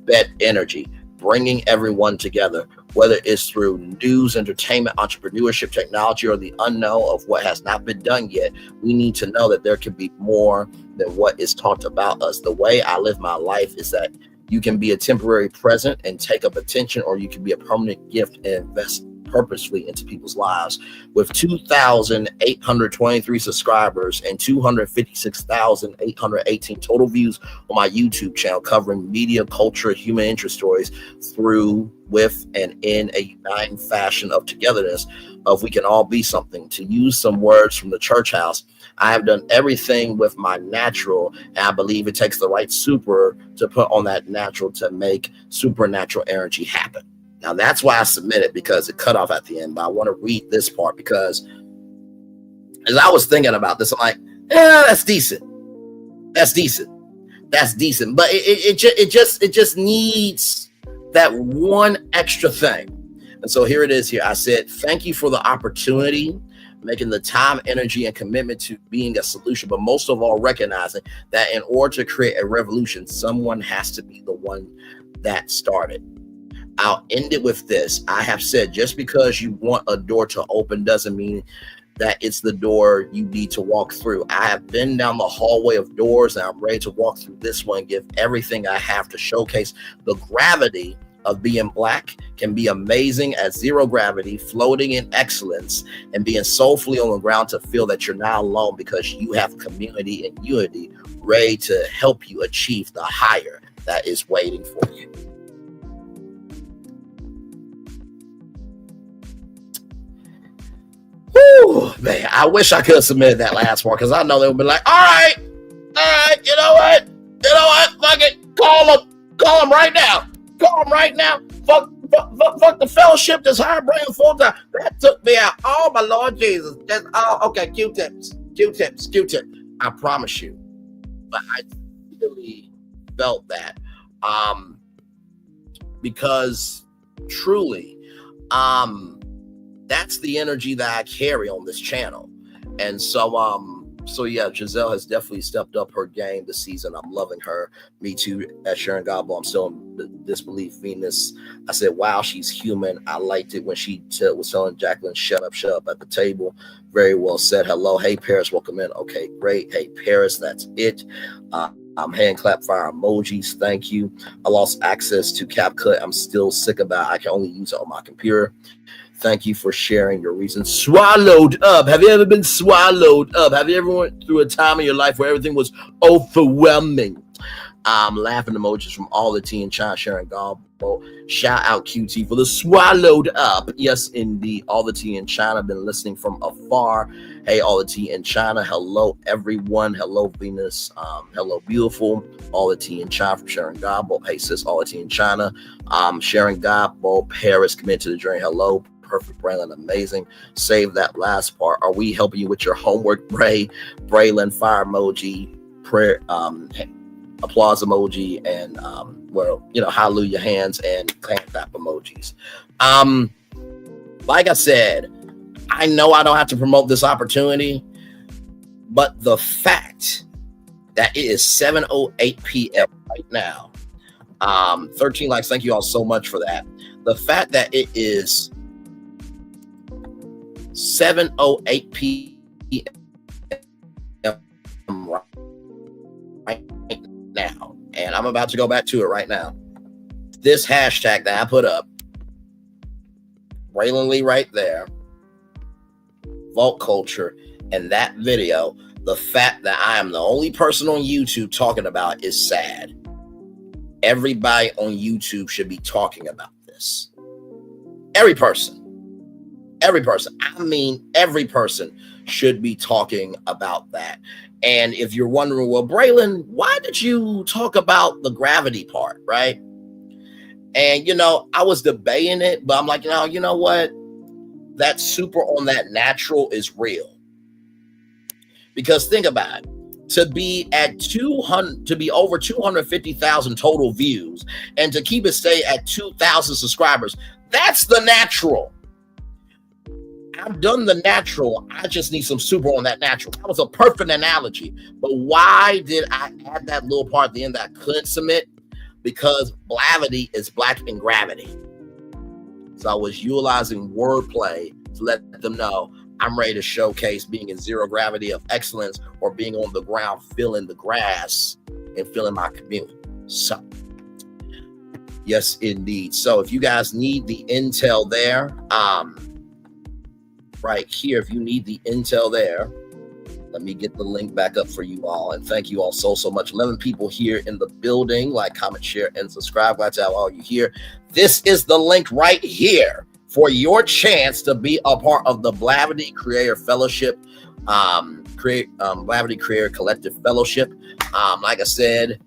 bet energy, bringing everyone together. whether it's through news, entertainment, entrepreneurship, technology, or the unknown of what has not been done yet. We need to know that there can be more than what is talked about us. The way I live my life is that you can be a temporary present and take up attention, or you can be a permanent gift and invest purposefully into people's lives. With 2,823 subscribers and 256,818 total views on my YouTube channel, covering media, culture, human interest stories through, with, and in a uniting fashion of togetherness, of we can all be something. To use some words from the church house, I have done everything with my natural, and I believe it takes the right super to put on that natural to make supernatural energy happen. Now, that's why I submitted, because it cut off at the end. But I want to read this part, because as I was thinking about this, I'm like, that's decent. That's decent. That's decent. But it just needs that one extra thing. And so here it is here. I said, thank you for the opportunity, making the time, energy, and commitment to being a solution, but most of all, recognizing that in order to create a revolution, someone has to be the one that started. I'll end it with this. I have said, just because you want a door to open doesn't mean that it's the door you need to walk through. I have been down the hallway of doors, and I'm ready to walk through this one, give everything I have to showcase the gravity of being Black can be amazing at zero gravity, floating in excellence, and being soulfully on the ground to feel that you're not alone, because you have community and unity ready to help you achieve the higher that is waiting for you. Whew, man, I wish I could have submitted that last part, because I know they would be like, all right, you know what, fuck it, call them right now. Call them right now. Fuck the fellowship that's higher brain full time. That took me out. Oh, my Lord Jesus. That's okay. Q-tips. I promise you. But I really felt that. Because truly, that's the energy that I carry on this channel. And so yeah, Giselle has definitely stepped up her game this season. I'm loving her. Me too, as Sharon Gobble. I'm still in disbelief. Venus, I said, wow, she's human. I liked it when she was telling Jacqueline, shut up at the table. Very well said. Hello. Hey, Paris, welcome in. Okay, great. Hey, Paris, that's it. Hand clap fire emojis. Thank you. I lost access to CapCut. I'm still sick about it. I can only use it on my computer. Thank you for sharing your reasons. Swallowed up. Have you ever been swallowed up? Have you ever went through a time in your life where everything was overwhelming? Laughing emojis from all the tea in China, Sharon Gobble. Shout out QT for the swallowed up. Yes, indeed. All the tea in China. Been listening from afar. Hey, all the tea in China. Hello, everyone. Hello, Venus. Hello, beautiful. All the tea in China from Sharon Gobble. Hey, sis, all the tea in China. Sharon Gobble. Paris, commit to the journey. Hello. Perfect, Braylon, amazing. Save that last part. Are we helping you with your homework, Braylon, fire emoji, prayer, applause emoji, and hallelujah hands and clap emojis. Like I said, I know I don't have to promote this opportunity, but the fact that it is 7:08 p.m. right now, 13 likes, thank you all so much for that. The fact that it is 7:08 p.m. right now, and I'm about to go back to it right now. This hashtag that I put up, Braylon Lee right there, Vault Culture, and that video, the fact that I am the only person on YouTube talking about is sad. Everybody on YouTube should be talking about this. Every person. I mean, every person should be talking about that. And if you're wondering, well, Braylon, why did you talk about the gravity part, right? And, I was debating it, but I'm like, you know what? That super on that natural is real. Because think about it. To be over 250,000 total views and to keep it stay at 2,000 subscribers, that's the natural. I've done the natural. I just need some super on that natural. That was a perfect analogy. But why did I add that little part at the end that I couldn't submit? Because Blavity is Black in gravity. So I was utilizing wordplay to let them know I'm ready to showcase being in zero gravity of excellence, or being on the ground, feeling the grass and feeling my community. So, yes, indeed. So if you guys need the intel there, right here, if you need the intel there, let me get the link back up for you all. And thank you all so much. 11 people here in the building. Like, comment, share, and subscribe. Glad to have all you here. This is the link right here for your chance to be a part of the Blavity Creator Fellowship, Blavity Creator Collective Fellowship. Like I said,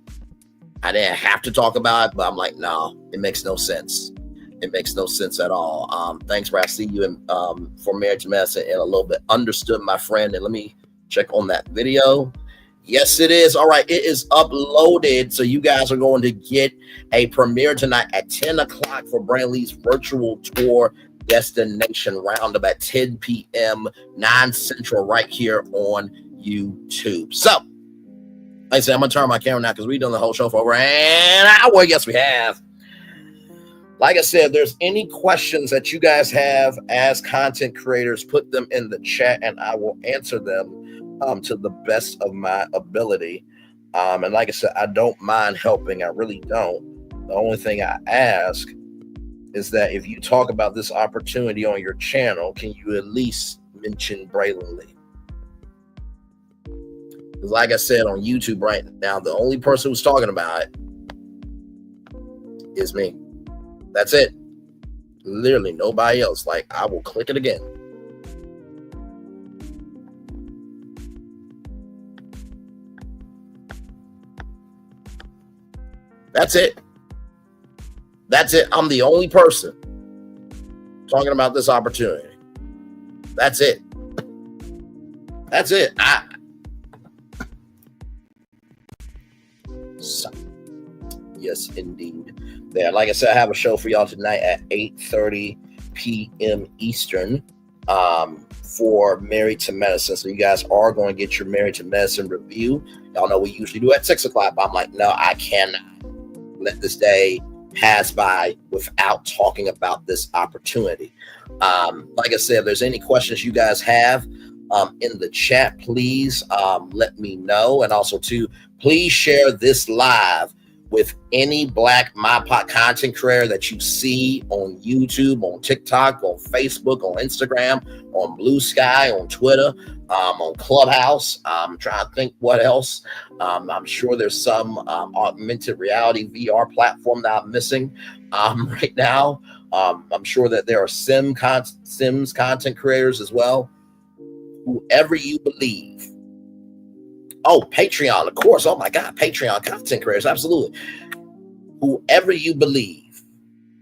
I didn't have to talk about it, but I'm like, no, it makes no sense. It makes no sense at all. Thanks, Brad. I see you in, for Marriage to Medicine in a little bit. Understood, my friend. And let me check on that video. Yes, it is. All right, it is uploaded. So you guys are going to get a premiere tonight at 10 o'clock for Brantley's virtual tour destination roundup at 10 p.m. 9 Central right here on YouTube. So, like I said, I'm going to turn my camera now because we've done the whole show for over an hour. Yes, we have. Like I said, if there's any questions that you guys have as content creators, put them in the chat and I will answer them to the best of my ability. And like I said, I don't mind helping. I really don't. The only thing I ask is that if you talk about this opportunity on your channel, can you at least mention Braylon Lee? Because like I said, on YouTube right now, the only person who's talking about it is me. That's it. Literally nobody else. Like, I will click it again. That's it. That's it. I'm the only person talking about this opportunity. That's it. That's it. So, yes, indeed. There. Like I said, I have a show for y'all tonight at 8:30 p.m. Eastern for Married to Medicine. So you guys are going to get your Married to Medicine review. Y'all know we usually do at 6 o'clock, but I'm like, no, I cannot let this day pass by without talking about this opportunity. Like I said, if there's any questions you guys have in the chat, please let me know. And also, too, please share this live with any Black MyPot content creator that you see on YouTube, on TikTok, on Facebook, on Instagram, on Blue Sky, on Twitter, on Clubhouse. I'm trying to think what else. I'm sure there's some augmented reality VR platform that I'm missing right now. I'm sure that there are Sims content creators as well. Whoever you believe. Oh, Patreon, of course. Oh my God, Patreon content creators, absolutely. Whoever you believe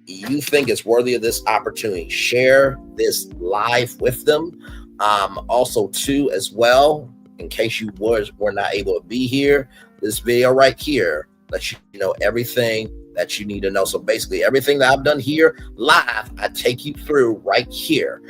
you think is worthy of this opportunity, share this live with them. Also, too, as well, in case you were not able to be here, this video right here lets you know everything that you need to know. So basically, everything that I've done here live, I take you through right here.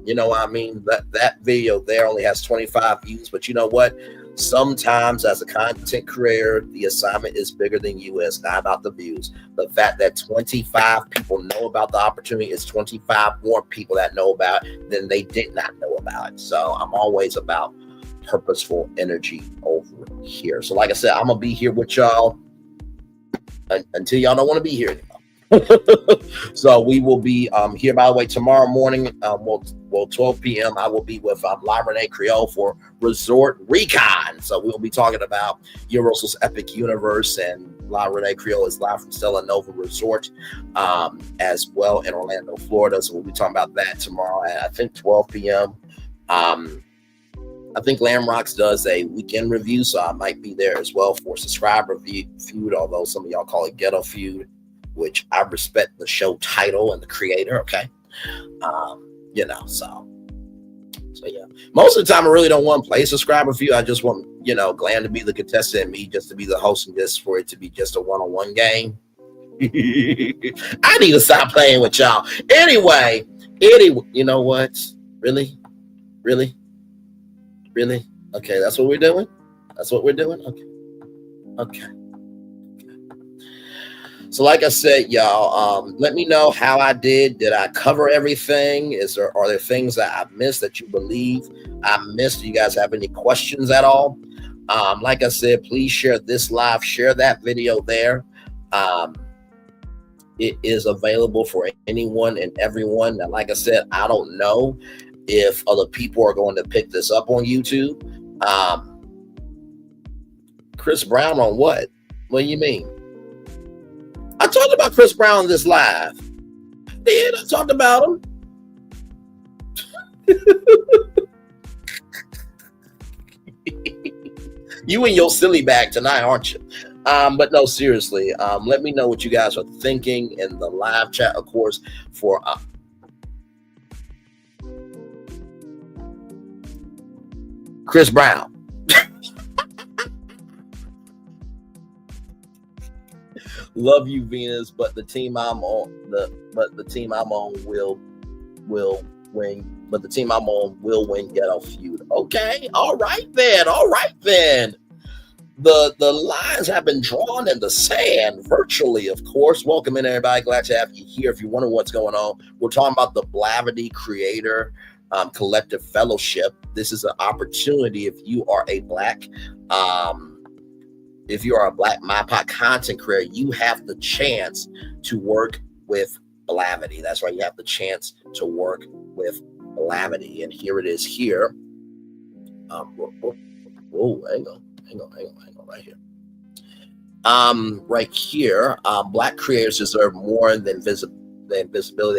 You know what I mean? That video there only has 25 views, but you know what? Sometimes as a content creator, the assignment is bigger than you. It's not about the views. The fact that 25 people know about the opportunity is 25 more people that know about it than they did not know about it. So I'm always about purposeful energy over here. So like I said, I'm going to be here with y'all until y'all don't want to be here anymore. So we will be here, by the way, tomorrow morning, 12 p.m. I will be with La Renee Creole for Resort Recon. So we'll be talking about Universal's Epic Universe, and La Renee Creole is live from Stella Nova Resort as well in Orlando, Florida. So we'll be talking about that tomorrow at, I think, 12 p.m. I think Lamrocks does a weekend review, so I might be there as well for Subscriber Feud, although some of y'all call it Ghetto Feud, which I respect the show title and the creator, okay? You know, so yeah. Most of the time, I really don't want to play Subscriber Feud. I just want, you know, Glenn to be the contestant and me just to be the host, and just for it to be just a one-on-one game. I need to stop playing with y'all. Anyway, you know what? Really? Okay, that's what we're doing? Okay. So like I said, y'all, let me know how I did. Did I cover everything? Are there things that I missed that you believe I missed? Do you guys have any questions at all? Like I said, please share this live, share that video there. It is available for anyone and everyone. And like I said, I don't know if other people are going to pick this up on YouTube. Chris Brown on what? What do you mean? I talked about Chris Brown in this live. I talked about him. You in your silly bag tonight, aren't you? But no, seriously, let me know what you guys are thinking in the live chat, of course, for Chris Brown. Love you, Venus, but the team I'm on will win. But the team I'm on will win Ghetto Feud. Okay, all right then. The lines have been drawn in the sand virtually, of course. Welcome in, everybody. Glad to have you here. If you wonder what's going on, we're talking about the Blavity Creator Collective Fellowship. This is an opportunity if you are a Black MyPod content creator, you have the chance to work with Blavity. That's right, you have the chance to work with Blavity, and here it is here. Hang on, right here. Right here, Black creators deserve more than visibility. They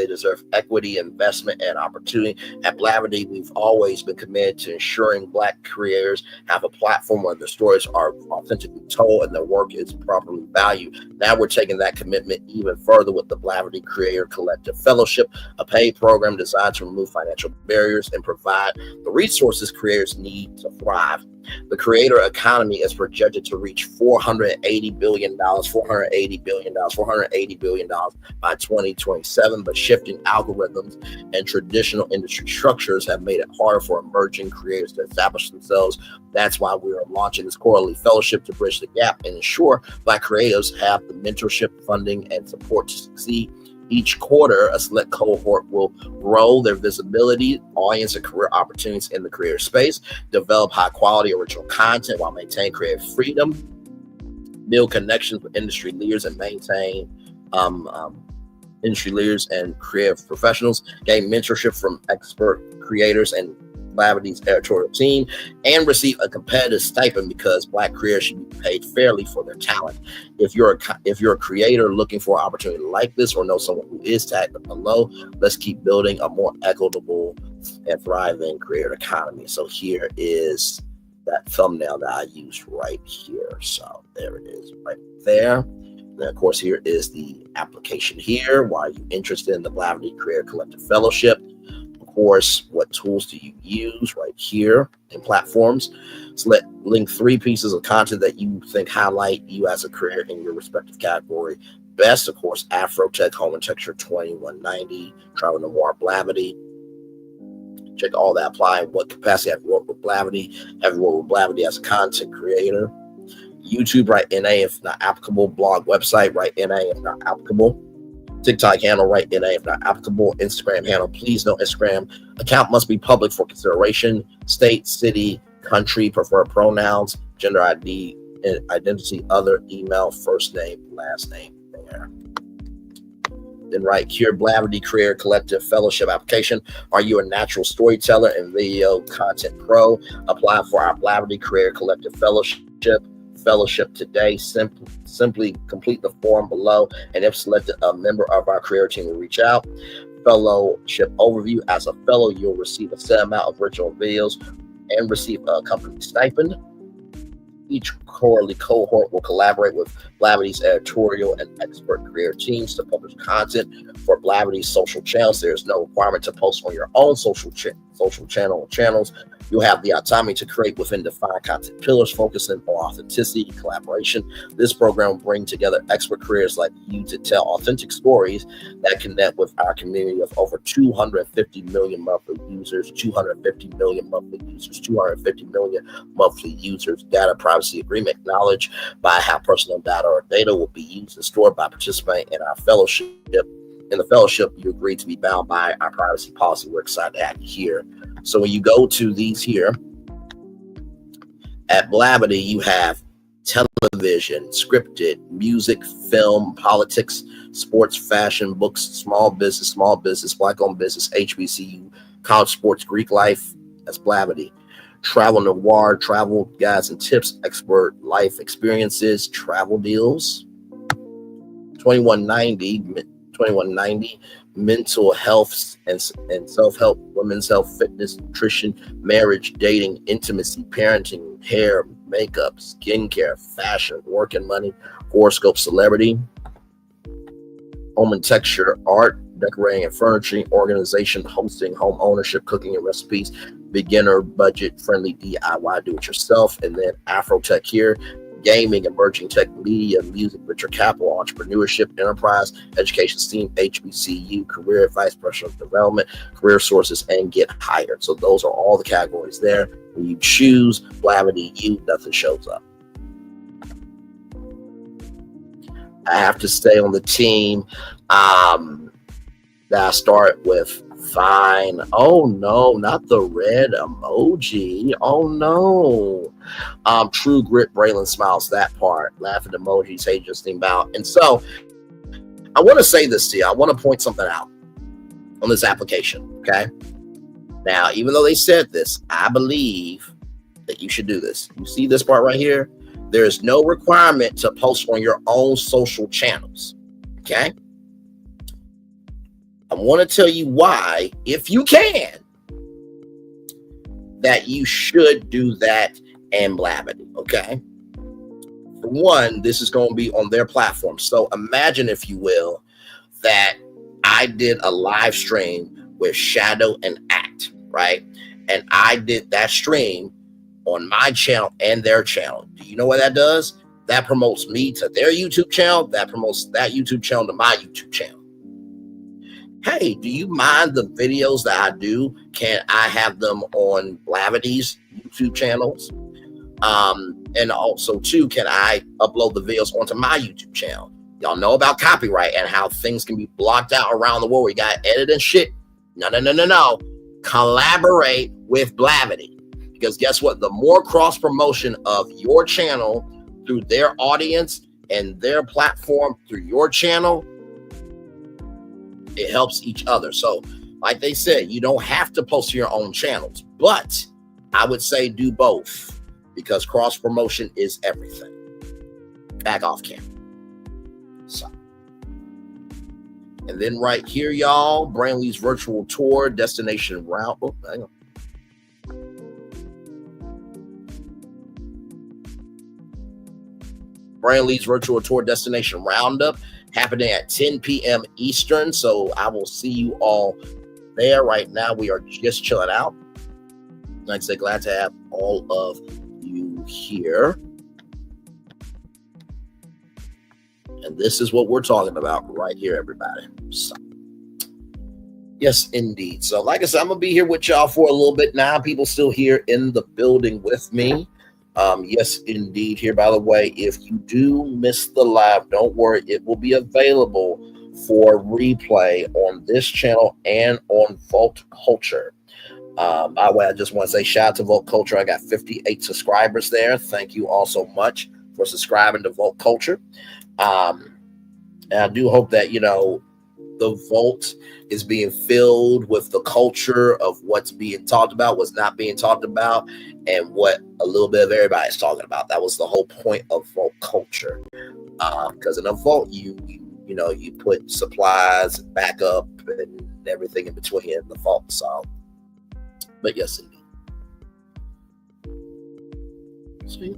deserve equity, investment, and opportunity. At Blavity, we've always been committed to ensuring Black creators have a platform where their stories are authentically told and their work is properly valued. Now we're taking that commitment even further with the Blavity Creator Collective Fellowship, a paid program designed to remove financial barriers and provide the resources creators need to thrive. The creator economy is projected to reach $480 billion by 2027, but shifting algorithms and traditional industry structures have made it harder for emerging creators to establish themselves. That's why we are launching this quarterly fellowship to bridge the gap and ensure Black creators have the mentorship, funding, and support to succeed. Each quarter, a select cohort will grow their visibility, audience, and career opportunities in the creator space, develop high-quality original content while maintaining creative freedom, build connections with industry leaders and maintain industry leaders and creative professionals, gain mentorship from expert creators and Blavity's editorial team, and receive a competitive stipend because Black creators should be paid fairly for their talent. If you're a creator looking for an opportunity like this or know someone who is, tag them below. Let's keep building a more equitable and thriving creator economy. So here is that thumbnail that I used right here. So there it is right there. And then of course, here is the application here. Why are you interested in the Blavity Creator Collective Fellowship? Course, what tools do you use right here in platforms? So link 3 pieces of content that you think highlight you as a creator in your respective category. Best, of course, Afro Tech, Home and Texture 2190, Travel No More, Blavity. Check all that apply. In what capacity have you worked with Blavity? Have you worked with Blavity as a content creator? YouTube, write NA if not applicable. Blog website, write NA if not applicable. TikTok handle, write NA if not applicable. Instagram handle, please no Instagram account must be public for consideration. State, city, country, preferred pronouns, gender ID, identity, other, email, first name, last name there. Then right here, Blavity Creator Collective Fellowship application. Are you a natural storyteller and video content pro? Apply for our Blavity Creator Collective Fellowship today. Simply complete the form below, and if selected, a member of our creator team will reach out. Fellowship overview: as a fellow, you'll receive a set amount of original videos and receive a company stipend. Each quarterly cohort will collaborate with Blavity's editorial and expert creator teams to publish content for Blavity's social channels. There's no requirement to post on your own social social channels. You'll have the autonomy to create within defined content pillars, focusing on authenticity and collaboration. This program will bring together expert creators like you to tell authentic stories that connect with our community of over 250 million monthly users, 250 million monthly users. Data privacy agreement acknowledged by how personal data or data will be used and stored by participating in our fellowship. In the fellowship, you agree to be bound by our privacy policy. We're excited to have you here. So when you go to these here at Blavity, you have television, scripted, music, film, politics, sports, fashion, books, small business, black-owned business, HBCU, college sports, Greek life. That's Blavity. Travel noir, travel guides and tips, expert life experiences, travel deals. 2190, mental health and self-help, women's health, fitness, nutrition, marriage, dating, intimacy, parenting, hair, makeup, skincare, fashion, work and money, horoscope, celebrity, home and texture, art, decorating and furnishing, organization, hosting, home ownership, cooking and recipes, beginner, budget friendly DIY, do it yourself, and then Afro Tech here. Gaming, emerging tech, media, music, venture capital, entrepreneurship, enterprise, education, STEAM, HBCU, career advice, professional development, career sources, and get hired. So those are all the categories there. When you choose Blavity, nothing shows up. I have to stay on the team that I start with. Fine. Oh no, not the red emoji. Oh no. True Grit, Braylon Smiles, that part. Laughing emojis, hey Justine Bow. And so I want to say this to you. I want to point something out on this application. Okay. Now, even though they said this, I believe that you should do this. You see this part right here? There is no requirement to post on your own social channels. Okay. I want to tell you why, if you can, that you should do that and Blavity, okay? For one, this is going to be on their platform. So imagine, if you will, that I did a live stream with Shadow and Act, right? And I did that stream on my channel and their channel. Do you know what that does? That promotes me to their YouTube channel. That promotes that YouTube channel to my YouTube channel. Hey, do you mind the videos that I do? Can I have them on Blavity's YouTube channels? And also, too, can I upload the videos onto my YouTube channel? Y'all know about copyright and how things can be blocked out around the world. We got edit and shit. No. Collaborate with Blavity. Because guess what? The more cross promotion of your channel through their audience and their platform through your channel, it helps each other. So like they said, you don't have to post to your own channels, but I would say do both, because cross promotion is everything. Back off camera. So, and then right here, y'all, Brantley's virtual tour destination round. Oh, hang on. Brantley's virtual tour destination roundup happening at 10 p.m. Eastern. So I will see you all there. Right now, we are just chilling out. Like I said, glad to have all of you here. And this is what we're talking about right here, everybody. So, yes, indeed. So like I said, I'm going to be here with y'all for a little bit now. People still here in the building with me. Yes, indeed. Here, by the way, if you do miss the live, don't worry. It will be available for replay on this channel and on Vault Culture. By the way, I just want to say shout out to Vault Culture. I got 58 subscribers there. Thank you all so much for subscribing to Vault Culture. And I do hope that, you know, the Vault is being filled with the culture of what's being talked about, what's not being talked about, and what a little bit of everybody's talking about. That was the whole point of Vault Culture. Because in a Vault, you put supplies, backup, and everything in between in the Vault. So, but yes, indeed. See?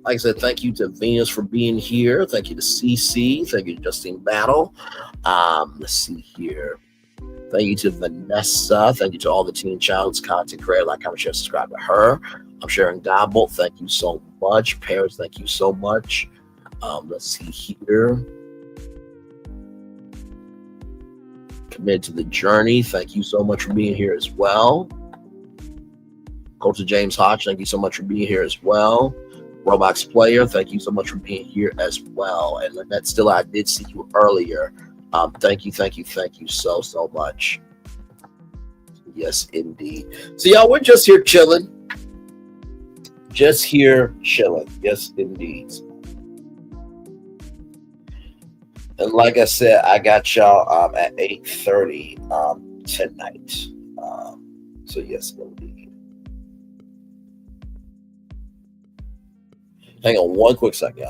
Like I said, thank you to Venus for being here. Thank you to CC. Thank you to Justine Battle. Let's see here. Thank you to Vanessa. Thank you to all the Teen Child's content creator. Like, comment, share, subscribe to her. I'm sharing Godbolt. Thank you so much. Parents, thank you so much. Let's see here. Committed to the journey. Thank you so much for being here as well. Coach James Hodge, thank you so much for being here as well. Roblox Player, thank you so much for being here as well. And Lynette Stiller, I did see you earlier. Thank you so much. Yes, indeed. So, y'all, we're just here chilling. Just here chilling. Yes, indeed. And like I said, I got y'all at 8:30 tonight. So, yes, indeed. Hang on one quick second.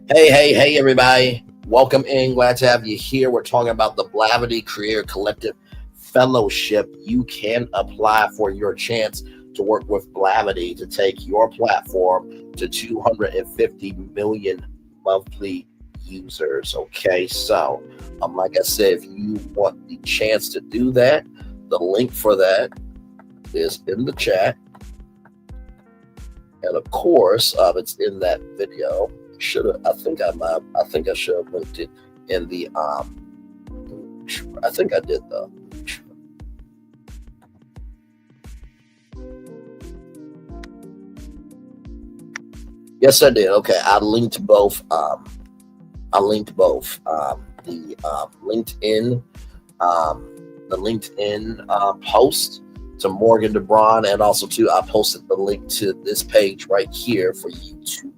Hey, everybody. Welcome in. Glad to have you here. We're talking about the Blavity Creator Collective Fellowship. You can apply for your chance to work with Blavity to take your platform to 250 million monthly users. Okay, so like I said, if you want the chance to do that, the link for that is in the chat. And of course, it's in that video. I think I should have linked it in the I think I did though. Yes, I did. Okay, I linked both. The LinkedIn post to Morgan DeBron, and also too, I posted the link to this page right here for you to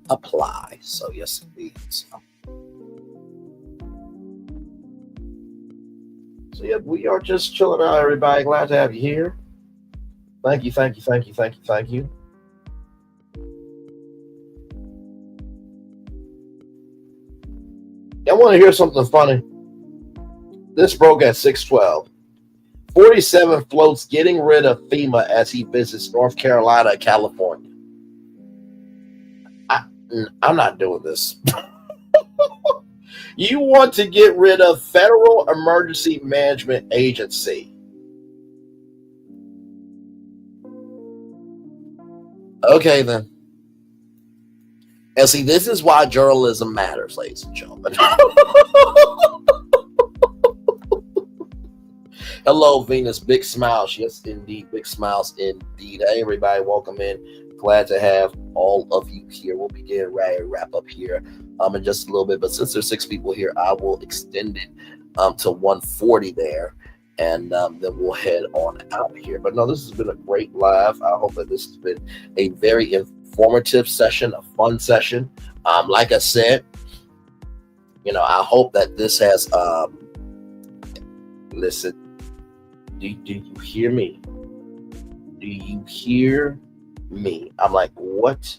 apply. So yes, indeed. So yeah, we are just chilling out, everybody. Glad to have you here. Thank you. I want to hear something funny. This broke at 6:12. 47 floats getting rid of FEMA as he visits North Carolina and California. I'm not doing this. You want to get rid of Federal Emergency Management Agency. Okay, then. And see, this is why journalism matters, ladies and gentlemen. Hello, Venus. Big smiles. Yes, indeed. Big smiles indeed. Hey, everybody. Welcome in. Glad to have all of you here. We'll begin wrap up here in just a little bit. But since there's 6 people here, I will extend it to 140 there. And then we'll head on out here. But no, this has been a great live. I hope that this has been a very informative session, a fun session. Like I said, I hope that this has listen. Do you hear me? Do you hear me? I'm like, what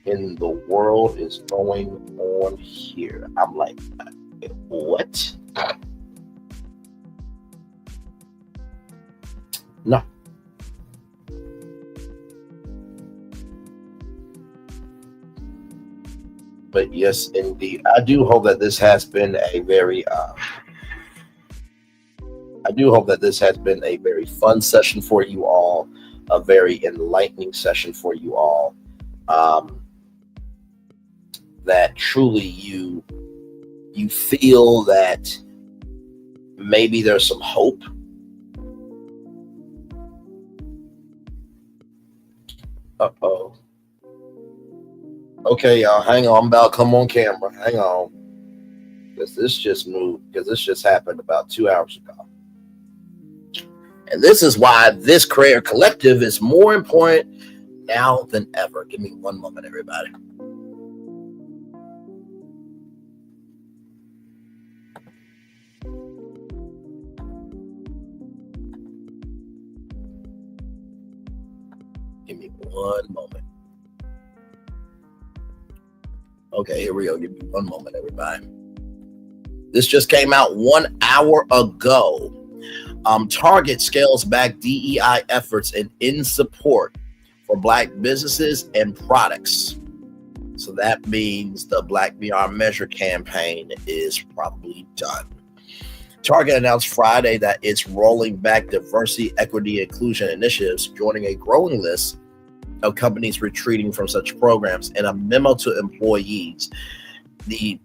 in the world is going on here? I'm like, what? No. But yes, indeed. I do hope that this has been a very fun session for you all, a very enlightening session for you all. That truly you feel that maybe there's some hope. Uh-oh. Okay, y'all, hang on. I'm about to come on camera. Hang on. Because this just moved. Because this just happened about 2 hours ago. And this is why this creator collective is more important now than ever. Give me one moment, everybody. Give me one moment. Okay, here we go. Give me one moment, everybody. This just came out 1 hour ago. Target scales back DEI efforts in support for Black businesses and products. So that means the Black Beyond Measure campaign is probably done. Target announced Friday that it's rolling back diversity, equity, inclusion initiatives, joining a growing list of companies retreating from such programs. In a memo to employees, the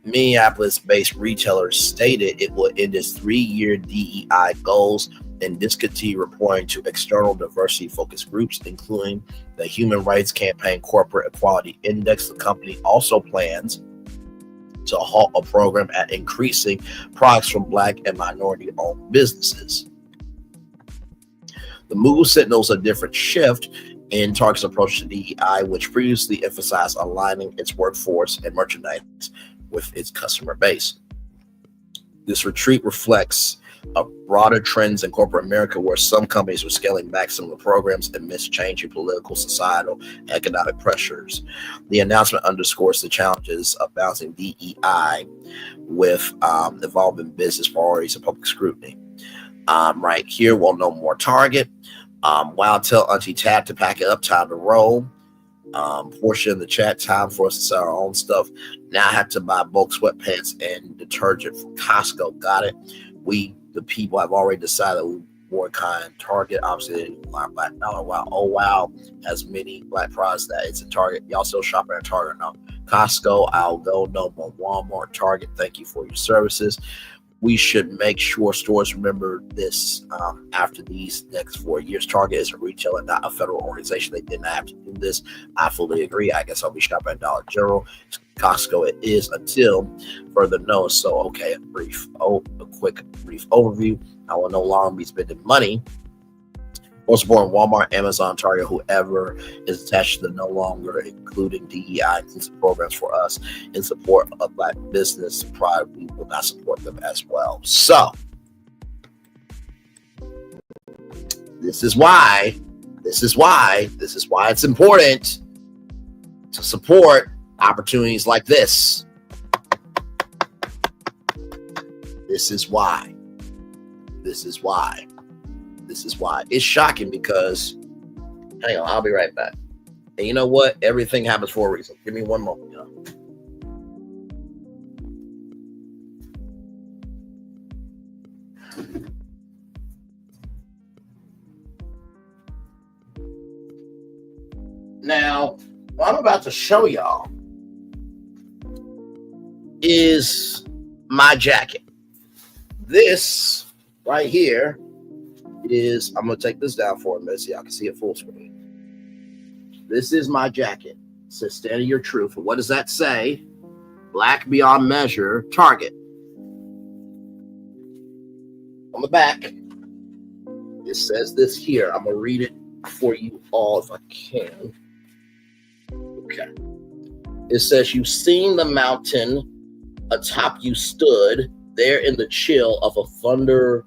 Minneapolis-based retailer stated it will end its 3-year DEI goals and discontinue reporting to external diversity-focused groups, including the Human Rights Campaign Corporate Equality Index. The company also plans to halt a program at increasing products from Black and minority-owned businesses. The move signals a different shift in Target's approach to DEI, which previously emphasized aligning its workforce and merchandise with its customer base. This retreat reflects broader trends in corporate America, where some companies are scaling back some of the programs amidst changing political, societal, and economic pressures. The announcement underscores the challenges of balancing DEI with evolving business priorities and public scrutiny. Right here, we'll know more Target. Wow, tell Auntie Tab to pack it up, time to roll. Portion in the chat, time for us to sell our own stuff. Now I have to buy bulk sweatpants and detergent from Costco. Got it. We, the people, have already decided we boycott Target. Obviously, Black Dollar. Wow. Oh, wow. Has many Black products that it's a Target. Y'all still shopping at Target? No. Costco, I'll go. No more Walmart, Target. Thank you for your services. We should make sure stores remember this after these next 4 years. Target is a retailer, not a federal organization. They did not have to do this. I fully agree. I guess I'll be shopping at Dollar General. Costco it is until further notice. So, okay, a quick brief overview. I will no longer be spending money or supporting Walmart, Amazon, Target, whoever is attached to the no longer including DEI inclusive programs for us in support of Black business product. We will not support them as well. So this is why it's important to support opportunities like this. This is why. It's shocking because, hang on, I'll be right back. And you know what? Everything happens for a reason. Give me one moment, Now, what I'm about to show y'all is my jacket. This right here is, I'm going to take this down for a minute so y'all can see it full screen. This is my jacket. It says stand in your truth. And what does that say? Black Beyond Measure, Target. On the back, it says this here. I'm going to read it for you all if I can. Okay. It says, you've seen the mountain atop you stood there in the chill of a thunder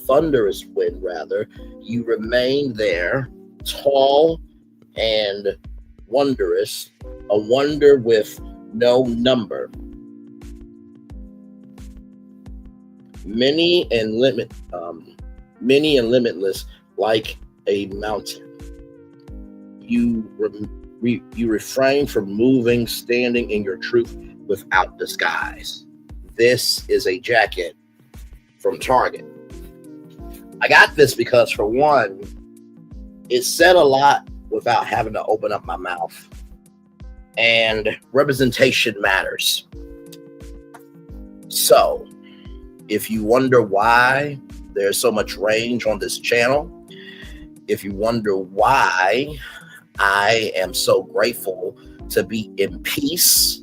thunderous wind rather. You remain there, tall and wondrous, a wonder with no number. Many and limitless, like a mountain. You refrain from moving, standing in your truth without disguise. This is a jacket from Target. I got this because, for one, it said a lot without having to open up my mouth. And representation matters. So, if you wonder why there's so much range on this channel, if you wonder why I am so grateful to be in peace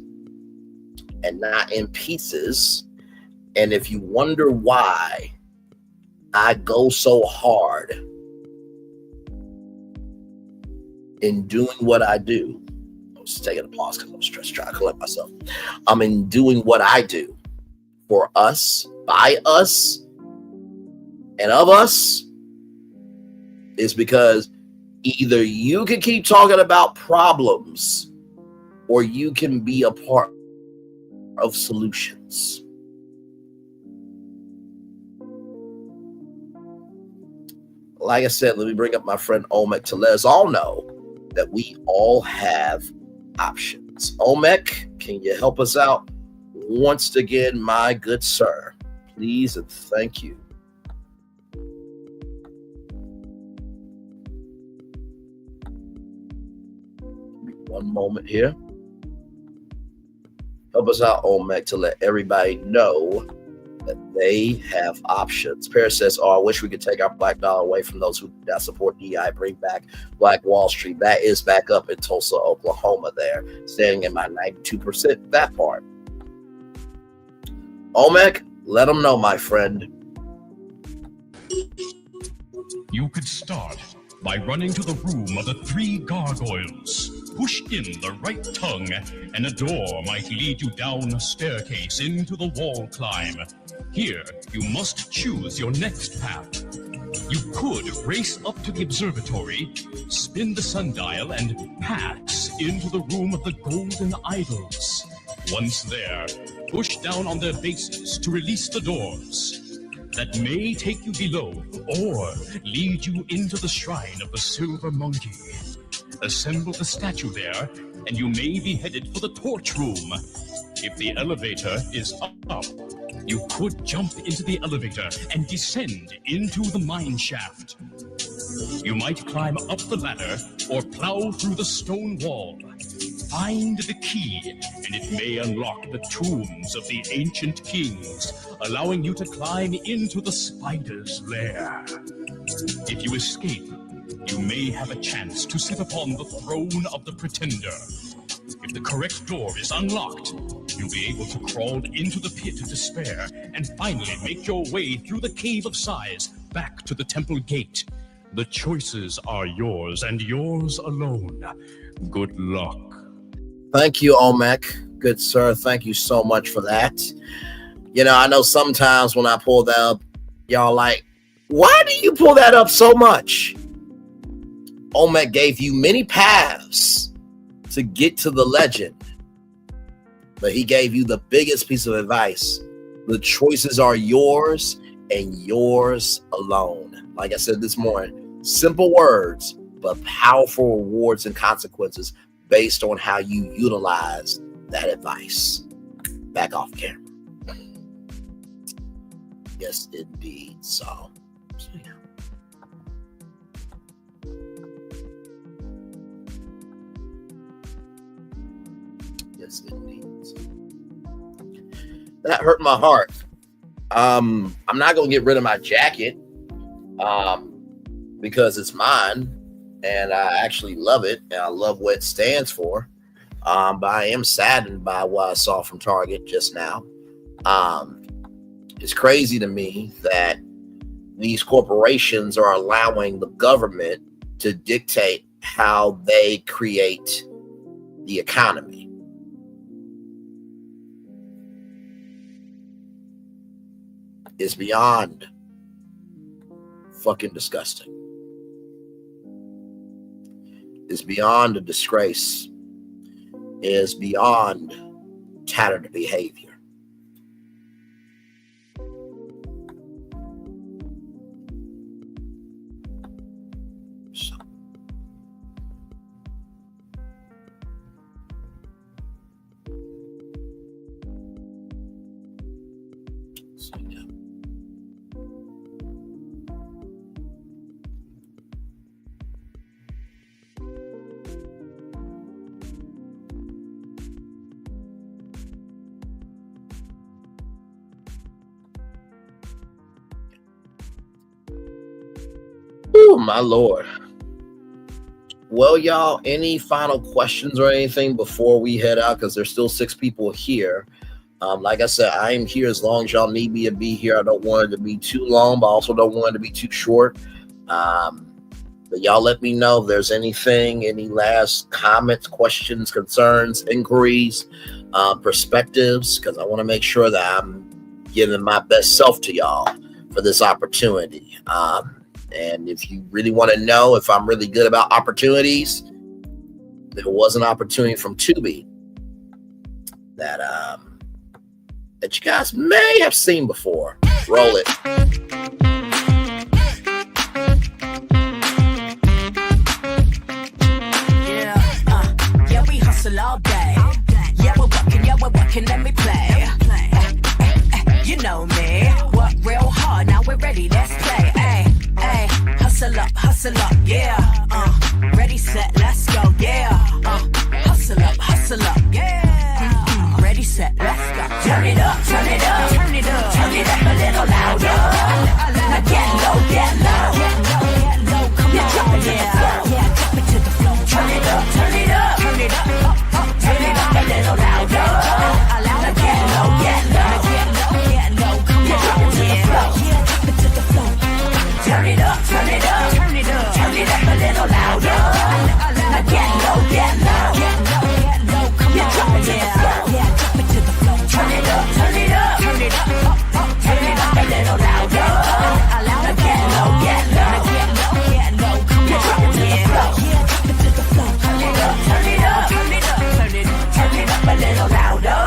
and not in pieces, and if you wonder why I go so hard in doing what I do, I was taking a pause because I'm stressed, trying to collect myself. I'm in doing what I do for us, by us, and of us is because either you can keep talking about problems or you can be a part of solutions. Like I said, let me bring up my friend Olmec to let us all know that we all have options. Olmec, can you help us out once again, my good sir? Please and thank you. One moment here. Help us out, Olmec, to let everybody know that they have options. Paris says, oh, I wish we could take our black dollar away from those who that support DI, bring back Black Wall Street. That is back up in Tulsa, Oklahoma there, standing in my 92%, that part. Olmec, let them know, my friend. You could start by running to the room of the three gargoyles. Push in the right tongue, and a door might lead you down a staircase into the wall climb. Here, you must choose your next path. You could race up to the observatory, spin the sundial, and pass into the room of the golden idols. Once there, push down on their bases to release the doors. That may take you below, or lead you into the shrine of the silver monkey. Assemble the statue there, and you may be headed for the torch room. If the elevator is up, you could jump into the elevator and descend into the mine shaft. You might climb up the ladder or plow through the stone wall. Find the key, and it may unlock the tombs of the ancient kings, allowing you to climb into the spider's lair. If you escape, you may have a chance to sit upon the throne of the pretender. If the correct door is unlocked, you'll be able to crawl into the pit of despair and finally make your way through the cave of sighs back to the temple gate. The choices are yours and yours alone. Good luck. Thank you, Olmec. Good sir, thank you so much for that. You know, I know sometimes when I pull that up, y'all like, why do you pull that up so much? Olmec gave you many paths to get to the legend, but he gave you the biggest piece of advice. The choices are yours and yours alone. Like I said this morning, simple words, but powerful rewards and consequences based on how you utilize that advice. Back off camera. Yes, indeed. So yeah. Yes, indeed. That hurt my heart. I'm not gonna get rid of my jacket because it's mine and I actually love it and I love what it stands for. But I am saddened by what I saw from Target just now. It's crazy to me that these corporations are allowing the government to dictate how they create the economy. It's beyond fucking disgusting. It's beyond a disgrace. It is beyond tattered behavior. Oh my Lord. Well, y'all, any final questions or anything before we head out? Because there's still 6 people here. Like I said, I am here as long as y'all need me to be here. I don't want it to be too long, but I also don't want it to be too short. But y'all let me know if there's anything, any last comments, questions, concerns, inquiries, perspectives, because I want to make sure that I'm giving my best self to y'all for this opportunity. And if you really want to know if I'm really good about opportunities, there was an opportunity from Tubi that you guys may have seen before. Roll it. Yeah, we hustle all day. Yeah, we're working, let me play. You know me, work real hard, now we're ready, let's play. Ay, hustle up, yeah. Ready, set, let's go, yeah. Hustle up, yeah. Ready, set, let's go. Turn it up, turn it up, turn it up, turn it up a little louder. Now get low, come on, drop it to the floor, drop it to the floor. Turn it up, turn it up, turn it up, turn it up a little louder. Now get low, come on, drop it to the floor, drop it to the floor. Turn it up, turn it up, turn it up, turn it up a little louder. Now get low, come on, drop it to the floor, drop it to the floor. Turn it up, turn it up, turn it up, turn it up a little louder. Now get low, come on, drop it to the floor, drop it to the floor. Turn it up, turn it up, turn it up, turn it up a little louder.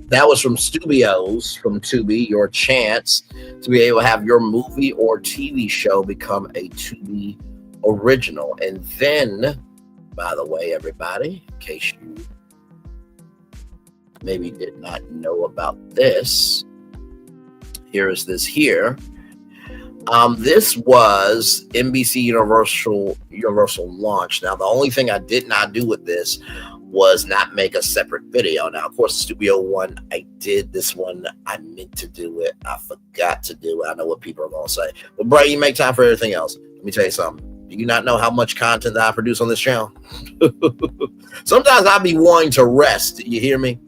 That was from Studios, from Tubi, your chance to be able to have your movie or TV show become a Tubi original. And then, by the way, everybody, in case you maybe did not know about this, here is this here. This was NBC Universal launch. Now, the only thing I did not do with this was not make a separate video. Now, of course, Studio One, I did. This one, I meant to do it. I forgot to do it. I know what people are going to say. But, bro, you make time for everything else. Let me tell you something. Do you not know how much content that I produce on this channel? Sometimes I'll be wanting to rest. You hear me?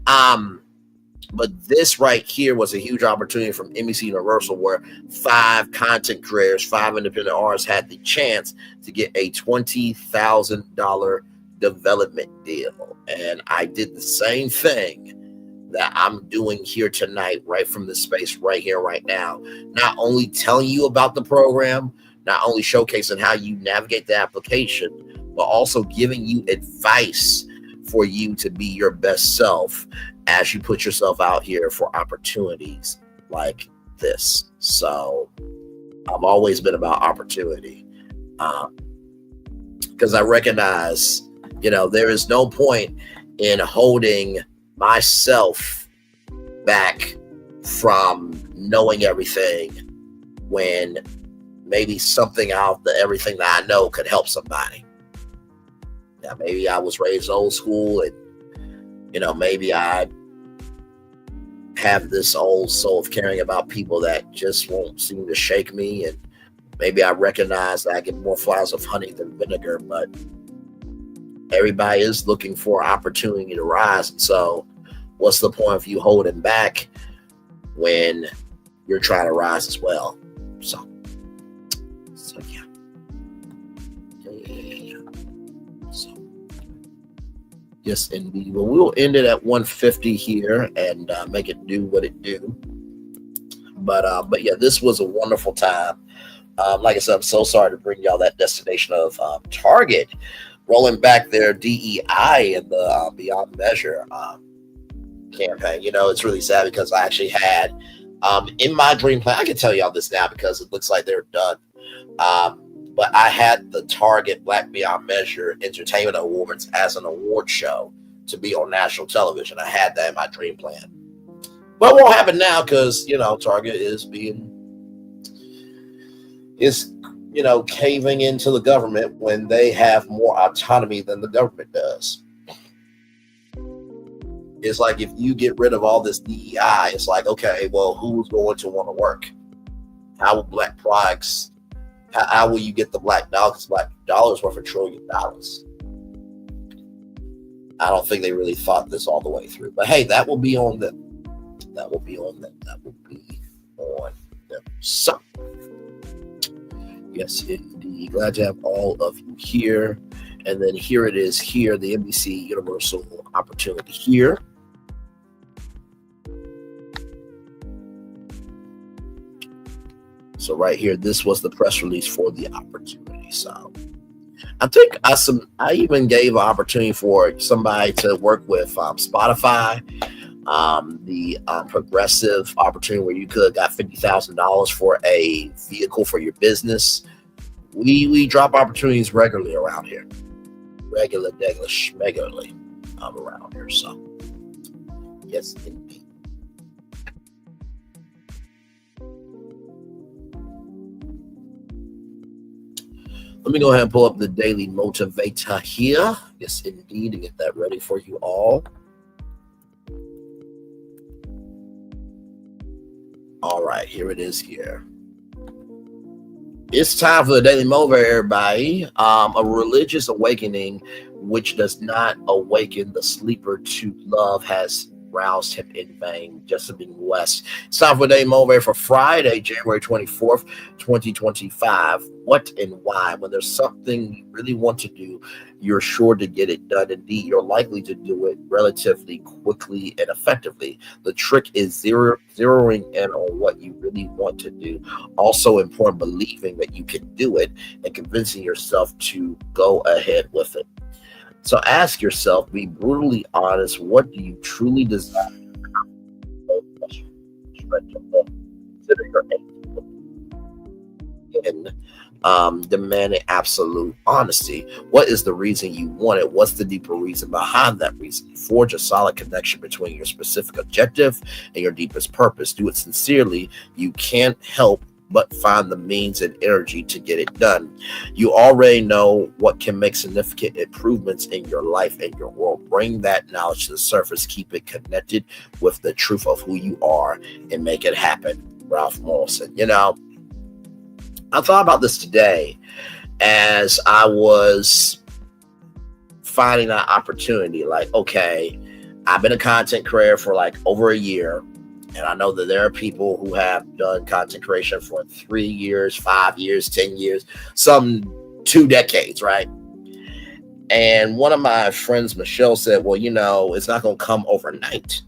But this right here was a huge opportunity from NBC Universal where 5 content creators, 5 independent artists had the chance to get a $20,000 development deal. And I did the same thing that I'm doing here tonight, right from this space right here, right now. Not only telling you about the program, not only showcasing how you navigate the application, but also giving you advice for you to be your best self as you put yourself out here for opportunities like this. So I've always been about opportunity, because I recognize, there is no point in holding myself back from knowing everything when maybe something out of everything that I know could help somebody. Yeah, maybe I was raised old school and, maybe I have this old soul of caring about people that just won't seem to shake me. And maybe I recognize that I get more flowers of honey than vinegar, but everybody is looking for opportunity to rise. And so what's the point of you holding back when you're trying to rise as well? So yeah. So yes, indeed. Well, we'll end it at 150 here and make it do what it do. But yeah, this was a wonderful time. Like I said, I'm so sorry to bring y'all that destination of Target rolling back their DEI in the Beyond Measure campaign. It's really sad because I actually had in my dream plan, I can tell y'all this now because it looks like they're done. But I had the Target Black Beyond Measure Entertainment Awards as an award show to be on national television. I had that in my dream plan. But it won't happen now because, Target is caving into the government when they have more autonomy than the government does. It's like if you get rid of all this DEI, it's like, okay, well, who's going to want to work? How will black products, how will you get the black dollar? Because black dollar is worth $1 trillion. I don't think they really thought this all the way through. But hey, that will be on them. That will be on them. That will be on them. So, yes, indeed. Glad to have all of you here. And then here it is here, the NBC Universal opportunity here. So right here, this was the press release for the opportunity. So I think I even gave an opportunity for somebody to work with Spotify, the progressive opportunity where you could have got $50,000 for a vehicle for your business. We drop opportunities regularly around here, regularly around here. So yes, indeed. Let me go ahead and pull up the daily motivator here. Yes, indeed, to get that ready for you all. All right, here it is here. It's time for the Daily Mover, everybody. A religious awakening which does not awaken the sleeper to love has roused him in vain. Jessamine West. It's time for Daily Mover for Friday, January 24th, 2025. What and why? When there's something you really want to do, you're sure to get it done. Indeed, you're likely to do it relatively quickly and effectively. The trick is zeroing in on what you really want to do. Also important, believing that you can do it and convincing yourself to go ahead with it. So ask yourself, be brutally honest, what do you truly desire? Consider your aim and demanding absolute honesty. What is the reason you want it? What's the deeper reason behind that reason? Forge a solid connection between your specific objective and your deepest purpose. Do it sincerely. You can't help but find the means and energy to get it done. You already know what can make significant improvements in your life and your world. Bring that knowledge to the surface. Keep it connected with the truth of who you are and make it happen. Ralph Morrison. You know, I thought about this today as I was finding that opportunity. Like, okay, I've been a content creator for like over a year. And I know that there are people who have done content creation for 3 years, 5 years, 10 years, some 2 decades, right? And one of my friends, Michelle, said, well, you know, it's not going to come overnight.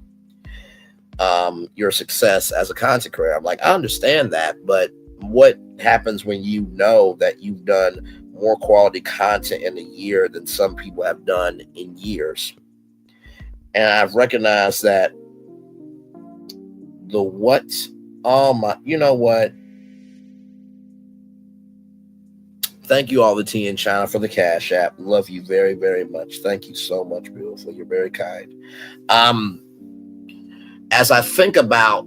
Your success as a content creator. I'm like, I understand that, but what happens when you know that you've done more quality content in a year than some people have done in years? And I've recognized that the what, you know what? Thank you all the T in China for the Cash App. Love you very, very much. Thank you so much, beautiful. You're very kind. As I think about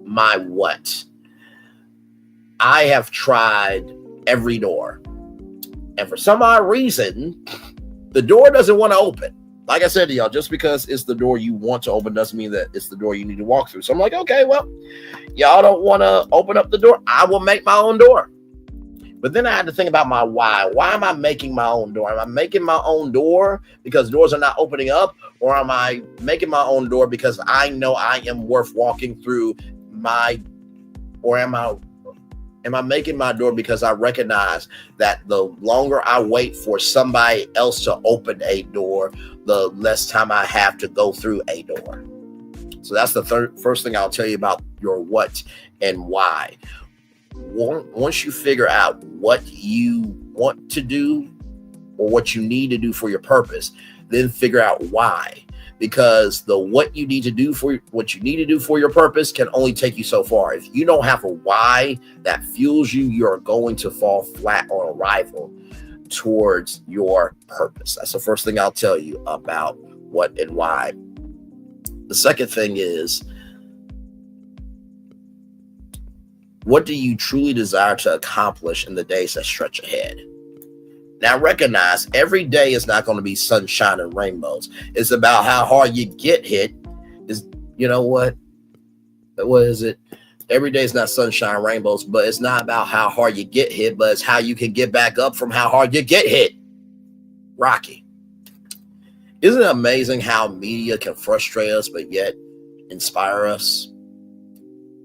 my what, I have tried every door. And for some odd reason, the door doesn't want to open. Like I said to y'all, just because it's the door you want to open doesn't mean that it's the door you need to walk through. So I'm like, okay, well, y'all don't want to open up the door. I will make my own door. But then I had to think about my why. Why am I making my own door? Am I making my own door because doors are not opening up? Or am I making my own door because I know I am worth walking through or am I making my door because I recognize that the longer I wait for somebody else to open a door, the less time I have to go through a door? So that's the first thing I'll tell you about your what and why. Once you figure out what you want to do or what you need to do for your purpose, then figure out why. Because the what you need to do for your purpose can only take you so far. If you don't have a why that fuels you, you're going to fall flat on arrival towards your purpose. That's the first thing I'll tell you about what and why. The second thing is, what do you truly desire to accomplish in the days that stretch ahead? Now, recognize every day is not going to be sunshine and rainbows. It's about how hard you get hit. You know what? What is it? Every day is not sunshine and rainbows, but it's not about how hard you get hit, but it's how you can get back up from how hard you get hit. Rocky. Isn't it amazing how media can frustrate us, but yet inspire us?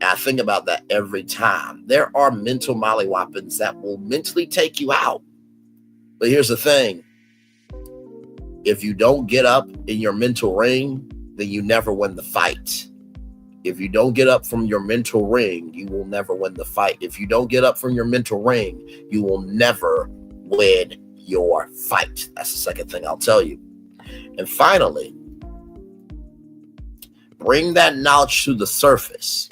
And I think about that every time. There are mental mollywoppins that will mentally take you out. But here's the thing. If you don't get up in your mental ring, then you never win the fight. If you don't get up from your mental ring, you will never win the fight. If you don't get up from your mental ring, you will never win your fight. That's the second thing I'll tell you. And finally, bring that knowledge to the surface.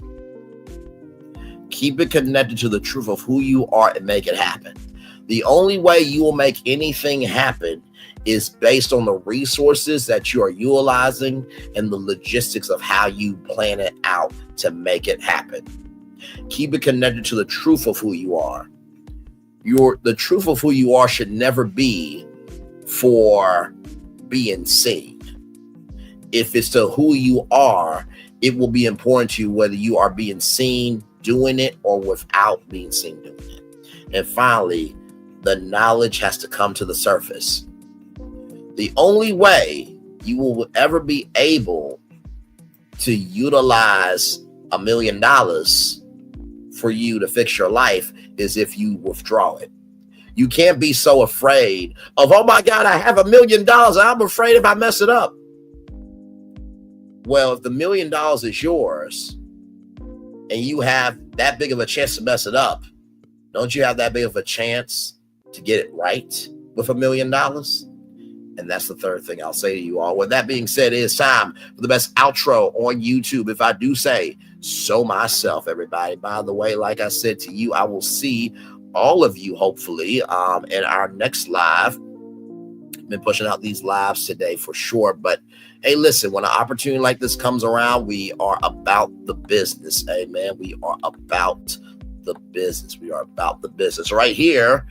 Keep it connected to the truth of who you are and make it happen. The only way you will make anything happen is based on the resources that you are utilizing and the logistics of how you plan it out to make it happen. Keep it connected to the truth of who you are. The truth of who you are should never be for being seen. If it's to who you are, it will be important to you whether you are being seen doing it or without being seen doing it. And finally, the knowledge has to come to the surface. The only way you will ever be able to utilize $1 million for you to fix your life is if you withdraw it. You can't be so afraid of, oh my God, I have $1 million. I'm afraid if I mess it up. Well, if the $1 million is yours and you have that big of a chance to mess it up, don't you have that big of a chance to get it right with $1 million? And that's the third thing I'll say to you all. With that being said, it is time for the best outro on YouTube. If I do say so myself, everybody. By the way, like I said to you, I will see all of you hopefully in our next live. I've been pushing out these lives today for sure. But hey, listen, when an opportunity like this comes around, we are about the business. Amen. We are about the business. We are about the business right here.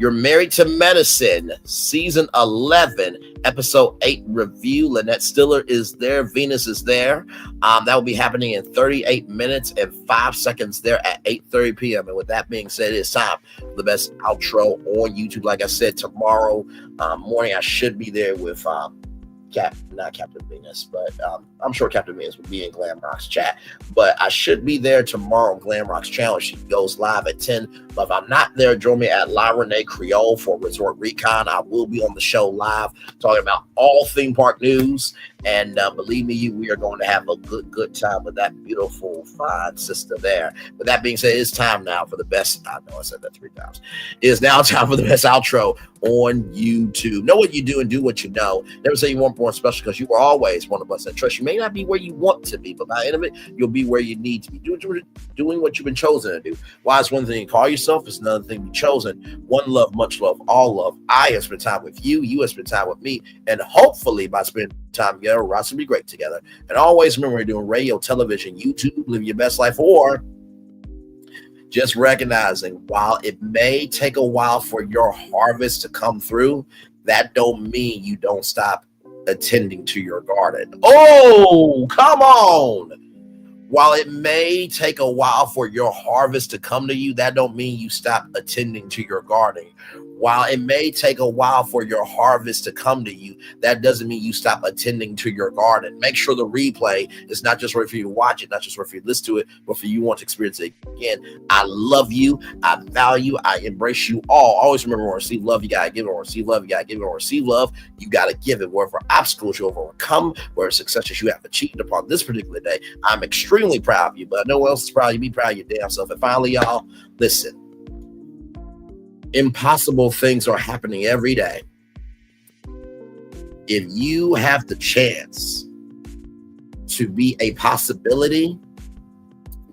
You're Married to Medicine, Season 11, Episode 8 review. Lynette Stiller is there. Venus is there. That will be happening in 38 minutes and 5 seconds there at 8:30 p.m. And with that being said, it's time for the best outro on YouTube. Like I said, tomorrow morning, I should be there with not Captain Venus, but I'm sure Captain Venus will be in Glamrock's chat. But I should be there tomorrow on Glamrock's channel. She goes live at 10. But if I'm not there, join me at La Renee Creole for Resort Recon. I will be on the show live talking about all theme park news. And believe me, we are going to have a good time with that beautiful, fine sister there. With that being said, it's time now for the best. I know I said that 3 times. It is now time for the best outro on YouTube. Know what you do and do what you know. Never say you weren't born special, because you were always one of us. And trust, you may not be where you want to be, but by the end of it, you'll be where you need to be. Doing what you've been chosen to do. Why is one thing to call yourself? It's another thing to be chosen. One love, much love, all love. I have spent time with you. You have spent time with me. And hopefully by spending time together, we're going to be great together. And always remember, we're doing radio, television, YouTube, live your best life, or just recognizing while it may take a while for your harvest to come through, that don't mean you don't stop attending to your garden. Oh, come on. While it may take a while for your harvest to come to you, that don't mean you stop attending to your garden. While it may take a while for your harvest to come to you, that doesn't mean you stop attending to your garden. Make sure the replay is not just right for you to watch it, not just right for you to listen to it, but for you want to experience it again. I love you. I value, I embrace you all. Always remember, when receive love, you got to give it. Or receive love, you got to give it. Or receive love, you got to give it. Wherever obstacles you have overcome, where successes you have achieved upon this particular day, I'm extremely proud of you, but no one else is proud of you. Be proud of your damn self. And finally, y'all, listen. Impossible things are happening every day. If you have the chance to be a possibility,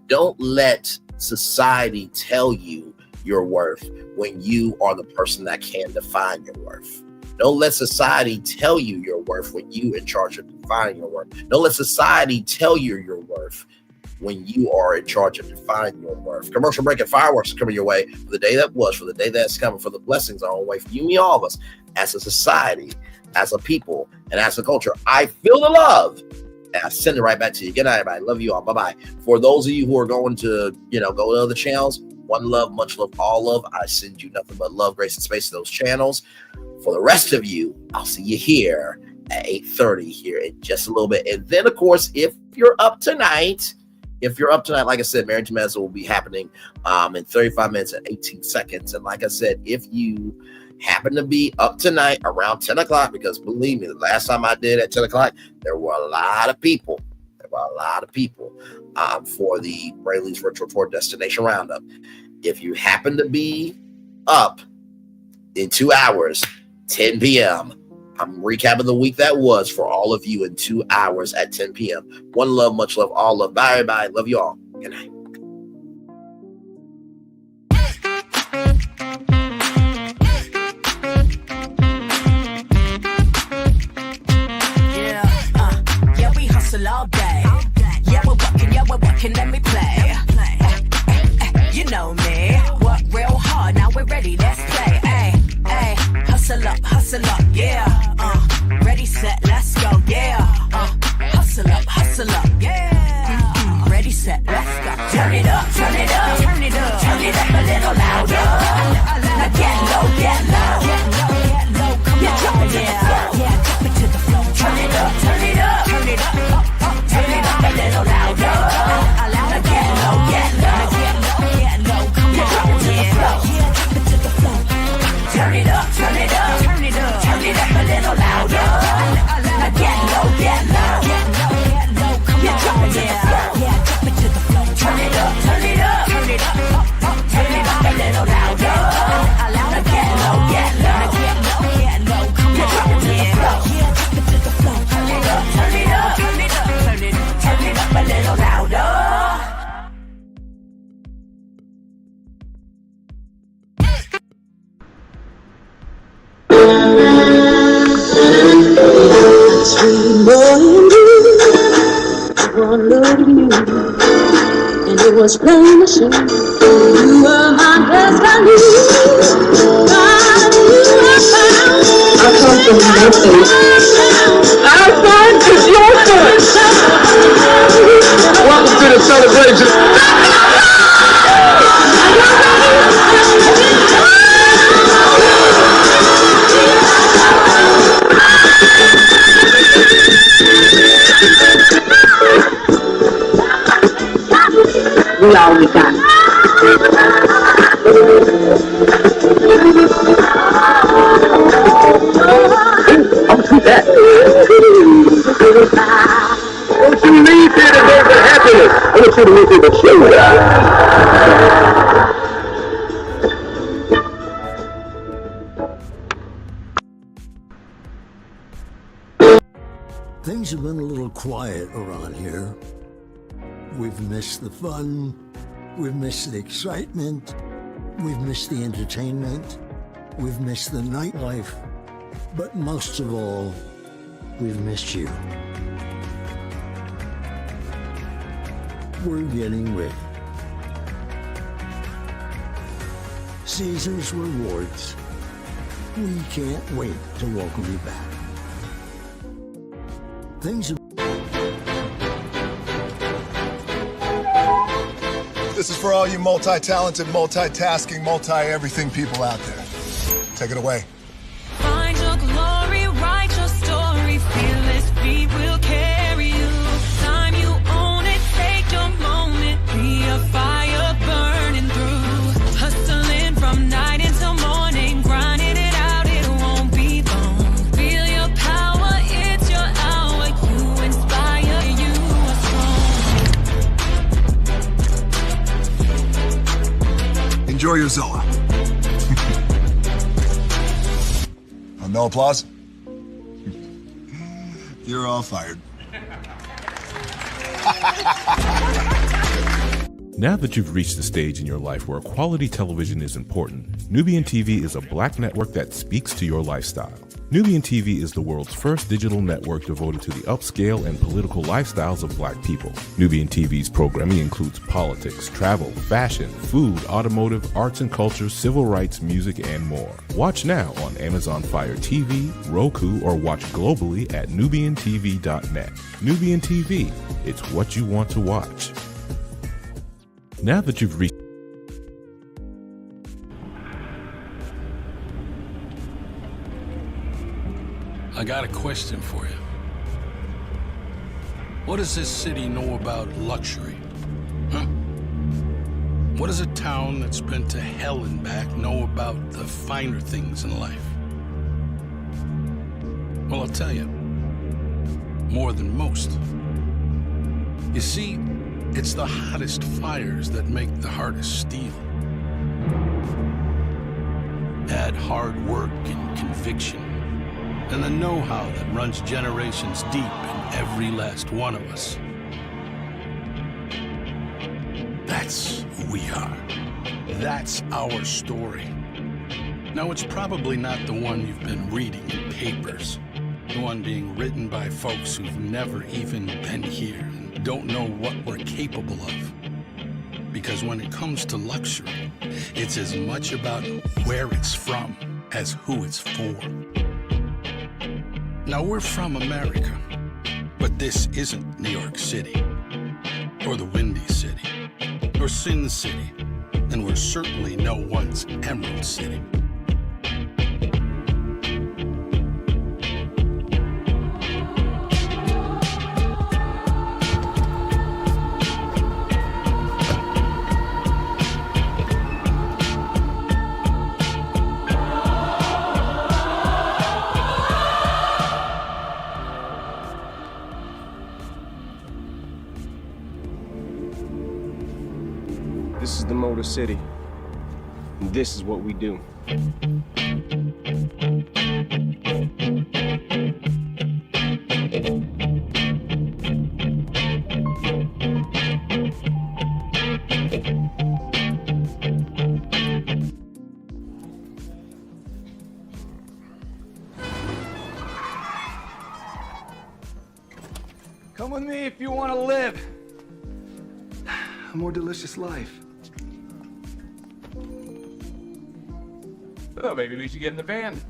don't let society tell you your worth when you are the person that can define your worth. Don't let society tell you your worth when you in charge of defining your worth. Don't let society tell you your worth when you are in charge of defining your worth. Commercial break and fireworks are coming your way for the day that was, for the day that's coming, for the blessings are on the way for you, me, all of us, as a society, as a people, and as a culture. I feel the love, and I send it right back to you. Good night, everybody. Love you all. Bye-bye. For those of you who are going to, go to other channels, one love, much love, all love. I send you nothing but love, grace, and space to those channels. For the rest of you, I'll see you here at 8:30 here in just a little bit. And then, of course, if you're up tonight, like I said, Married to Medicine will be happening in 35 minutes and 18 seconds. And like I said, if you happen to be up tonight around 10 o'clock, because believe me, the last time I did at 10 o'clock, there were a lot of people. by a lot of people for the Brayley's Virtual Tour Destination Roundup. If you happen to be up in 2 hours, 10 p.m., I'm recapping the week that was for all of you in 2 hours at 10 p.m. One love, much love, all love. Bye, everybody. Love you all. Good night. Yeah, we hustle all day. Yeah, we're working, let me play. You know me, work real hard, now we're ready, let's play. Ay, hustle up, yeah. Ready, set, let's go, yeah. Hustle up, yeah. Ready, set, let's go. Turn it up, turn it up, turn it up, turn it up a little louder. Now get low, get low, get low, get low. Come on, drop it to the floor, yeah, drop it to the floor. Turn it up, turn it up, turn it up, turn it up a little louder. Now get low, get low, get low, get low. Come on, drop it to the floor, yeah, drop it to the floor. Turn it up, turn it up, turn it up, turn it up a little louder. Now get low, get low, get low, get low. Come on, drop it to the floor, yeah, drop it to the floor. Turn it up, turn it up, turn it up, turn it up a little louder. Now get low, get low, get low, get low. Come on, drop it to the floor, yeah, drop it to the floor. Turn it up, turn it up, turn it up, turn it up, turn it up a little louder. Sweet boy and blue, one look at you, and it was plain to see you were my destiny. I come from nothing. Our fun is your fun. Welcome to the celebration. We all we got. I'll see that. Don't you leave here to go for happiness. I want you to leave here to show. Things have been a little quiet around here. We've missed the fun, we've missed the excitement, we've missed the entertainment, we've missed the nightlife, but most of all, we've missed you. We're getting ready. Caesar's Rewards. We can't wait to welcome you back. Things have This is for all you multi-talented, multitasking, multi-everything people out there. Take it away. Find your glory, write your story, fearless feet will carry you. Time you own it, take your moment, be a fire burning through. Hustling from night until morning, grinding it out, it won't be long. Feel your power, it's your hour, you inspire, you are strong. Enjoy your Zoa. No applause? You're all fired. Now that you've reached the stage in your life where quality television is important, Nubian TV is a black network that speaks to your lifestyle. Nubian TV is the world's first digital network devoted to the upscale and political lifestyles of black people. Nubian TV's programming includes politics, travel, fashion, food, automotive, arts and culture, civil rights, music, and more. Watch now on Amazon Fire TV, Roku, or watch globally at nubiantv.net. Nubian TV, it's what you want to watch. Now that you've reached I got a question for you. What does this city know about luxury? Huh? What does a town that's been to hell and back know about the finer things in life? Well, I'll tell you. More than most. You see, it's the hottest fires that make the hardest steel. Add hard work and conviction, and the know-how that runs generations deep in every last one of us. That's who we are. That's our story. Now, it's probably not the one you've been reading in papers. The one being written by folks who've never even been here and don't know what we're capable of. Because when it comes to luxury, it's as much about where it's from as who it's for. Now, we're from America, but this isn't New York City, or the Windy City, or Sin City, and we're certainly no one's Emerald City. This is the Motor City, and this is what we do. Come with me if you want to live a more delicious life. Oh, maybe we should get in the van.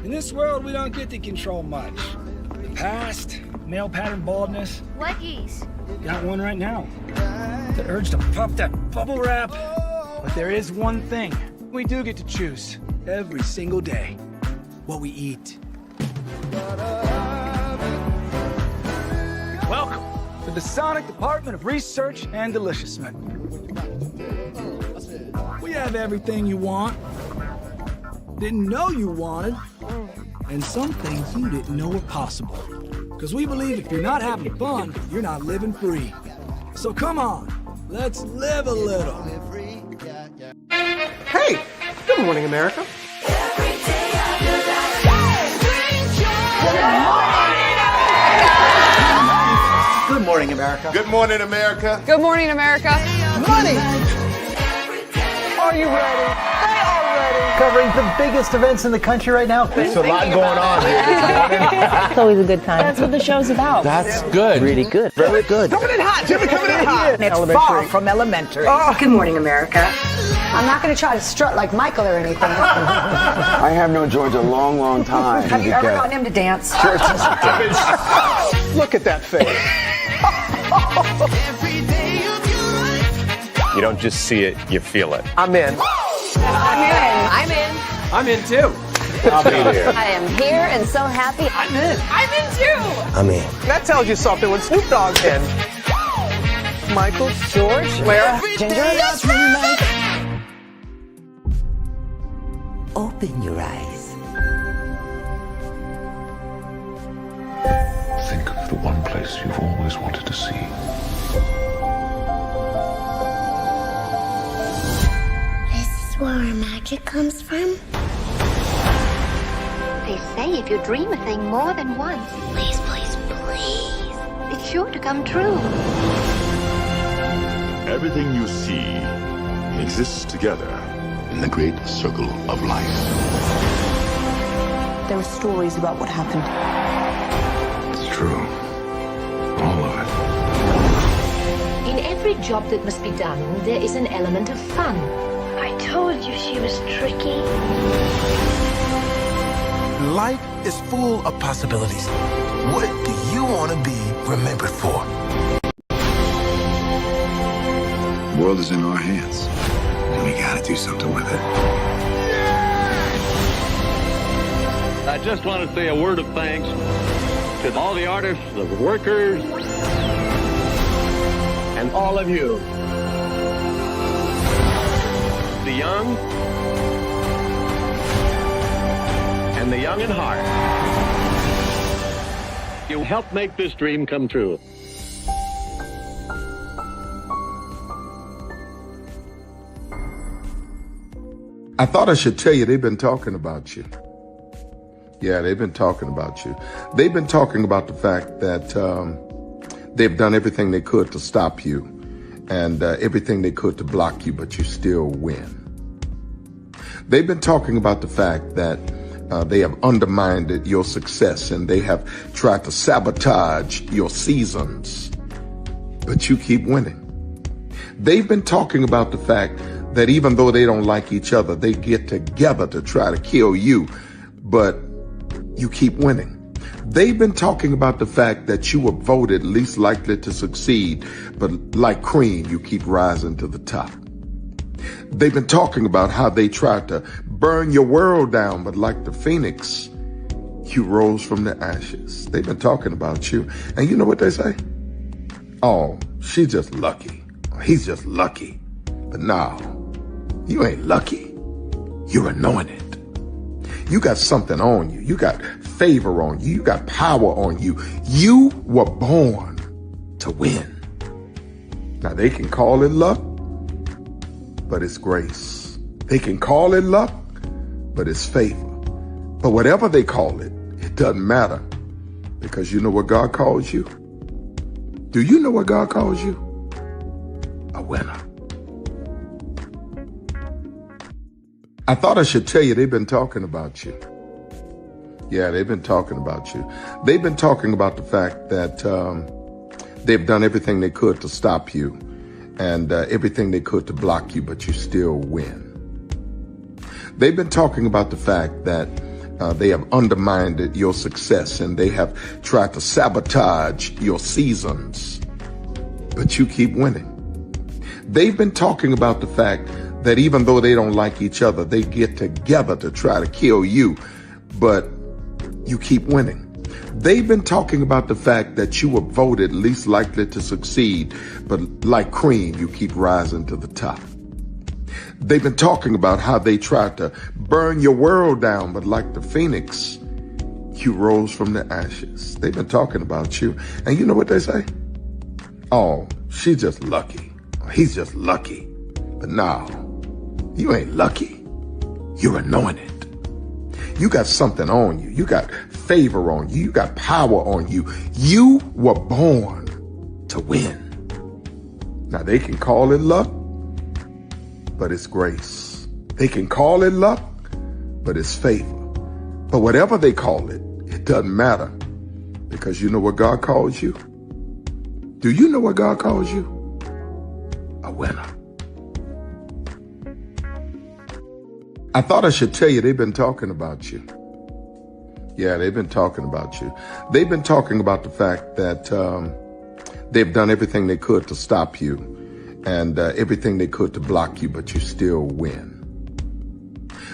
In this world, we don't get to control much. The past, male pattern baldness. Leggies. Got one right now. The urge to puff that bubble wrap. But there is one thing we do get to choose every single day. What we eat. Welcome to the Sonic Department of Research and Deliciousment. We have everything you want, didn't know you wanted, and some things you didn't know were possible. Because we believe if you're not having fun, you're not living free. So come on, let's live a little. Hey, good morning, America. Good morning, America. Good morning, America. Good morning, America. Money! Are you ready? They are ready. Covering the biggest events in the country right now. There's a lot going on here this morning. It's always a good time. That's what the show's about. That's good. Really good. Very good. Coming in hot, Jimmy, coming in hot. It's far from elementary. Oh. Good morning, America. I'm not going to try to strut like Michael or anything. I have known George a long, long time. Have you ever gotten him to dance? Look at that face. You don't just see it, you feel it. I'm in. I'm in. I'm in too. I'll be there. I am here and so happy. I'm in. I'm in too. I'm in. That tells you something when Snoop Dogg's in. Michael, George, Lara, Ginger. Open your eyes. Think of the one place you've always wanted to see. This is where our magic comes from. They say if you dream a thing more than once, Please, please, please. it's sure to come true. Everything you see exists together in the great circle of life. There were stories about what happened. It's true. All of it. In every job that must be done, there is an element of fun. I told you she was tricky. Life is full of possibilities. What do you want to be remembered for? The world is in our hands, and we gotta do something with it. I just want to say a word of thanks to all the artists, the workers, and all of you. The young and the young in heart. You helped make this dream come true. I thought I should tell you they've been talking about you. Yeah, they've been talking about you. They've been talking about the fact that they've done everything they could to stop you and everything they could to block you, but you still win. They've been talking about the fact that they have undermined your success and they have tried to sabotage your seasons, but you keep winning. They've been talking about the fact that even though they don't like each other, they get together to try to kill you, but you keep winning. They've been talking about the fact that you were voted least likely to succeed, but like cream, you keep rising to the top. They've been talking about how they tried to burn your world down, but like the phoenix, you rose from the ashes. They've been talking about you. And you know what they say? Oh, she's just lucky. He's just lucky. But no, you ain't lucky. You're anointed. You got something on you. You got favor on you. You got power on you. You were born to win. Now they can call it luck, but it's grace. They can call it luck, but it's favor. But whatever they call it, it doesn't matter, because you know what God calls you? Do you know what God calls you? A winner. I thought I should tell you they've been talking about you. Yeah, they've been talking about you. They've been talking about the fact that they've done everything they could to stop you and everything they could to block you, but you still win. They've been talking about the fact that they have undermined your success and they have tried to sabotage your seasons, but you keep winning. They've been talking about the fact that even though they don't like each other, they get together to try to kill you, but you keep winning. They've been talking about the fact that you were voted least likely to succeed, but like cream, you keep rising to the top. They've been talking about how they tried to burn your world down, but like the phoenix, you rose from the ashes. They've been talking about you. And you know what they say? Oh, she's just lucky. He's just lucky. But no, you ain't lucky. You're anointed. You got something on you. You got favor on you. You got power on you. You were born to win. Now they can call it luck, but it's grace. They can call it luck, but it's favor. But whatever they call it, it doesn't matter, because you know what God calls you? Do you know what God calls you? A winner. I thought I should tell you they've been talking about you. Yeah, they've been talking about you. They've been talking about the fact that they've done everything they could to stop you and everything they could to block you, but you still win.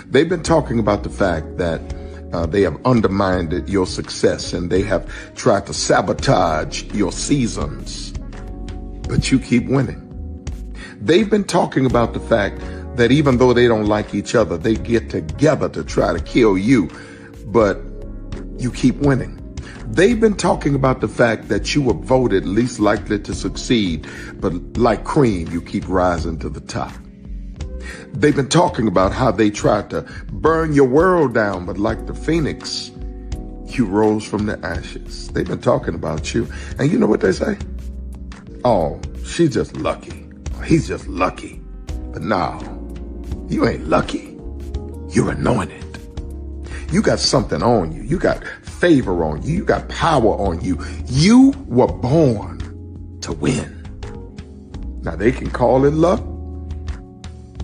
They've been talking about the fact that they have undermined your success and they have tried to sabotage your seasons, but you keep winning. They've been talking about the fact that even though they don't like each other, they get together to try to kill you, but you keep winning. They've been talking about the fact that you were voted least likely to succeed, but like cream, you keep rising to the top. They've been talking about how they tried to burn your world down, but like the phoenix, you rose from the ashes. They've been talking about you. And you know what they say? Oh, she's just lucky. He's just lucky. But no, you ain't lucky. You're anointed. You got something on you. You got favor on you. You got power on you. You were born to win. Now they can call it luck,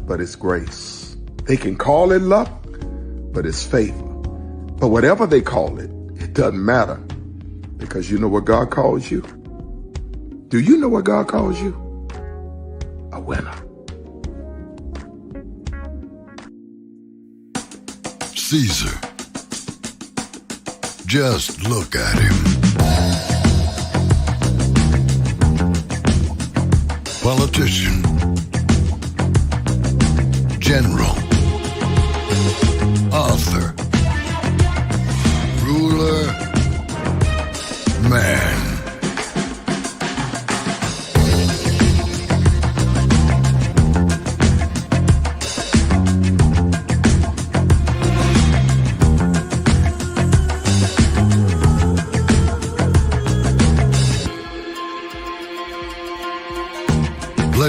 but it's grace. They can call it luck, but it's favor. But whatever they call it, it doesn't matter, because you know what God calls you? Do you know what God calls you? A winner. Caesar. Just look at him. Politician. General. Author. Ruler. Man.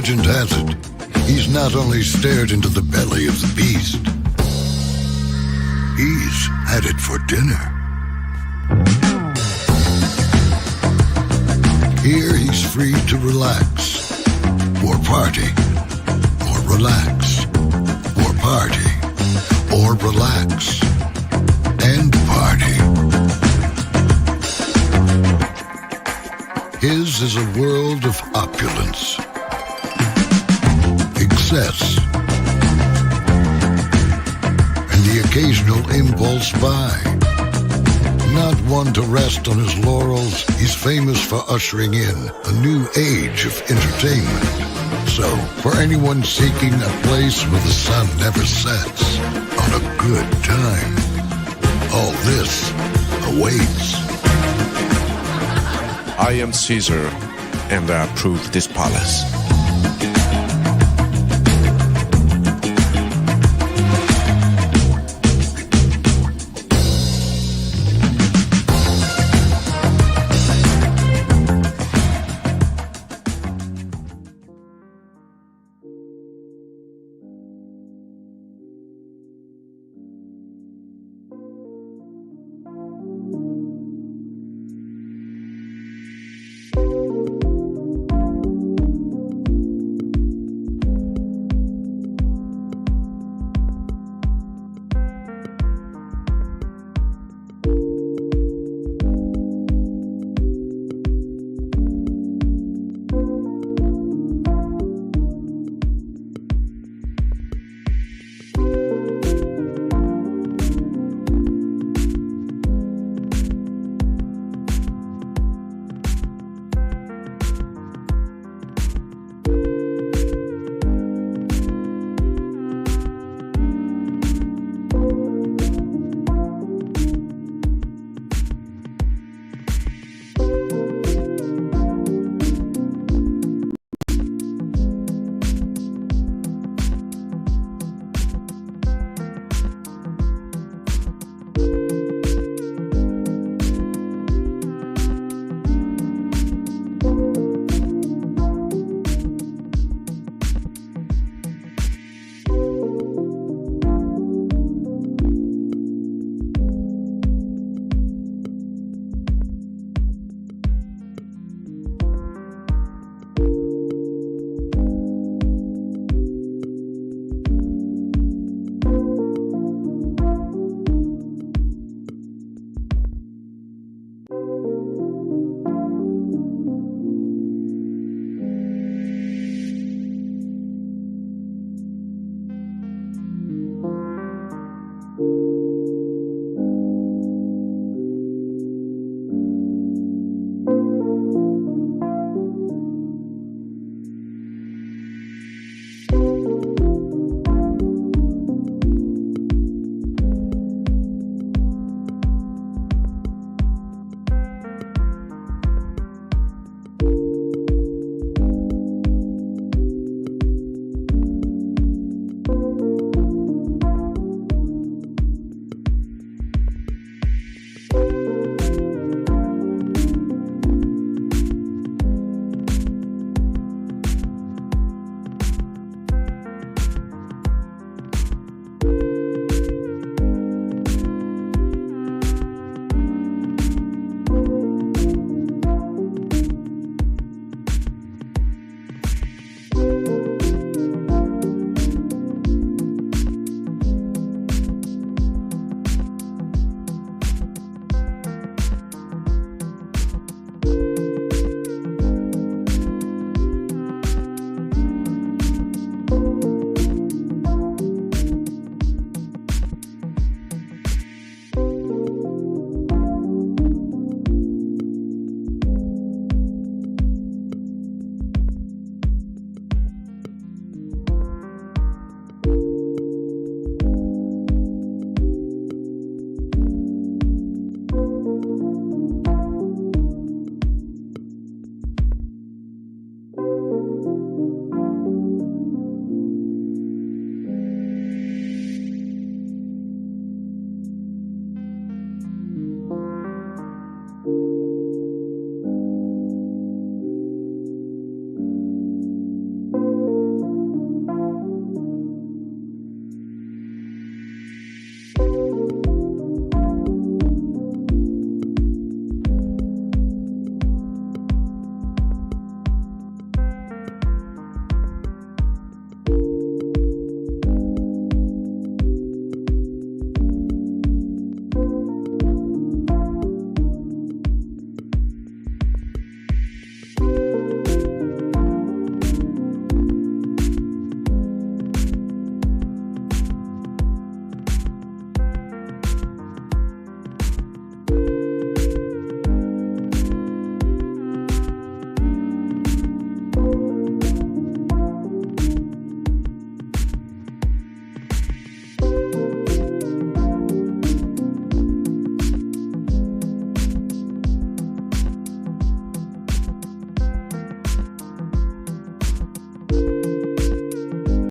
legend has it, he's not only stared into the belly of the beast, he's had it for dinner. Here he's free to relax, or party, or relax, or party, or relax, and party. His is a world of opulence, excess, and the occasional impulse buy. Not one to rest on his laurels, he's famous for ushering in a new age of entertainment. So, for anyone seeking a place where the sun never sets on a good time, all this awaits. I am Caesar, and I approve this palace.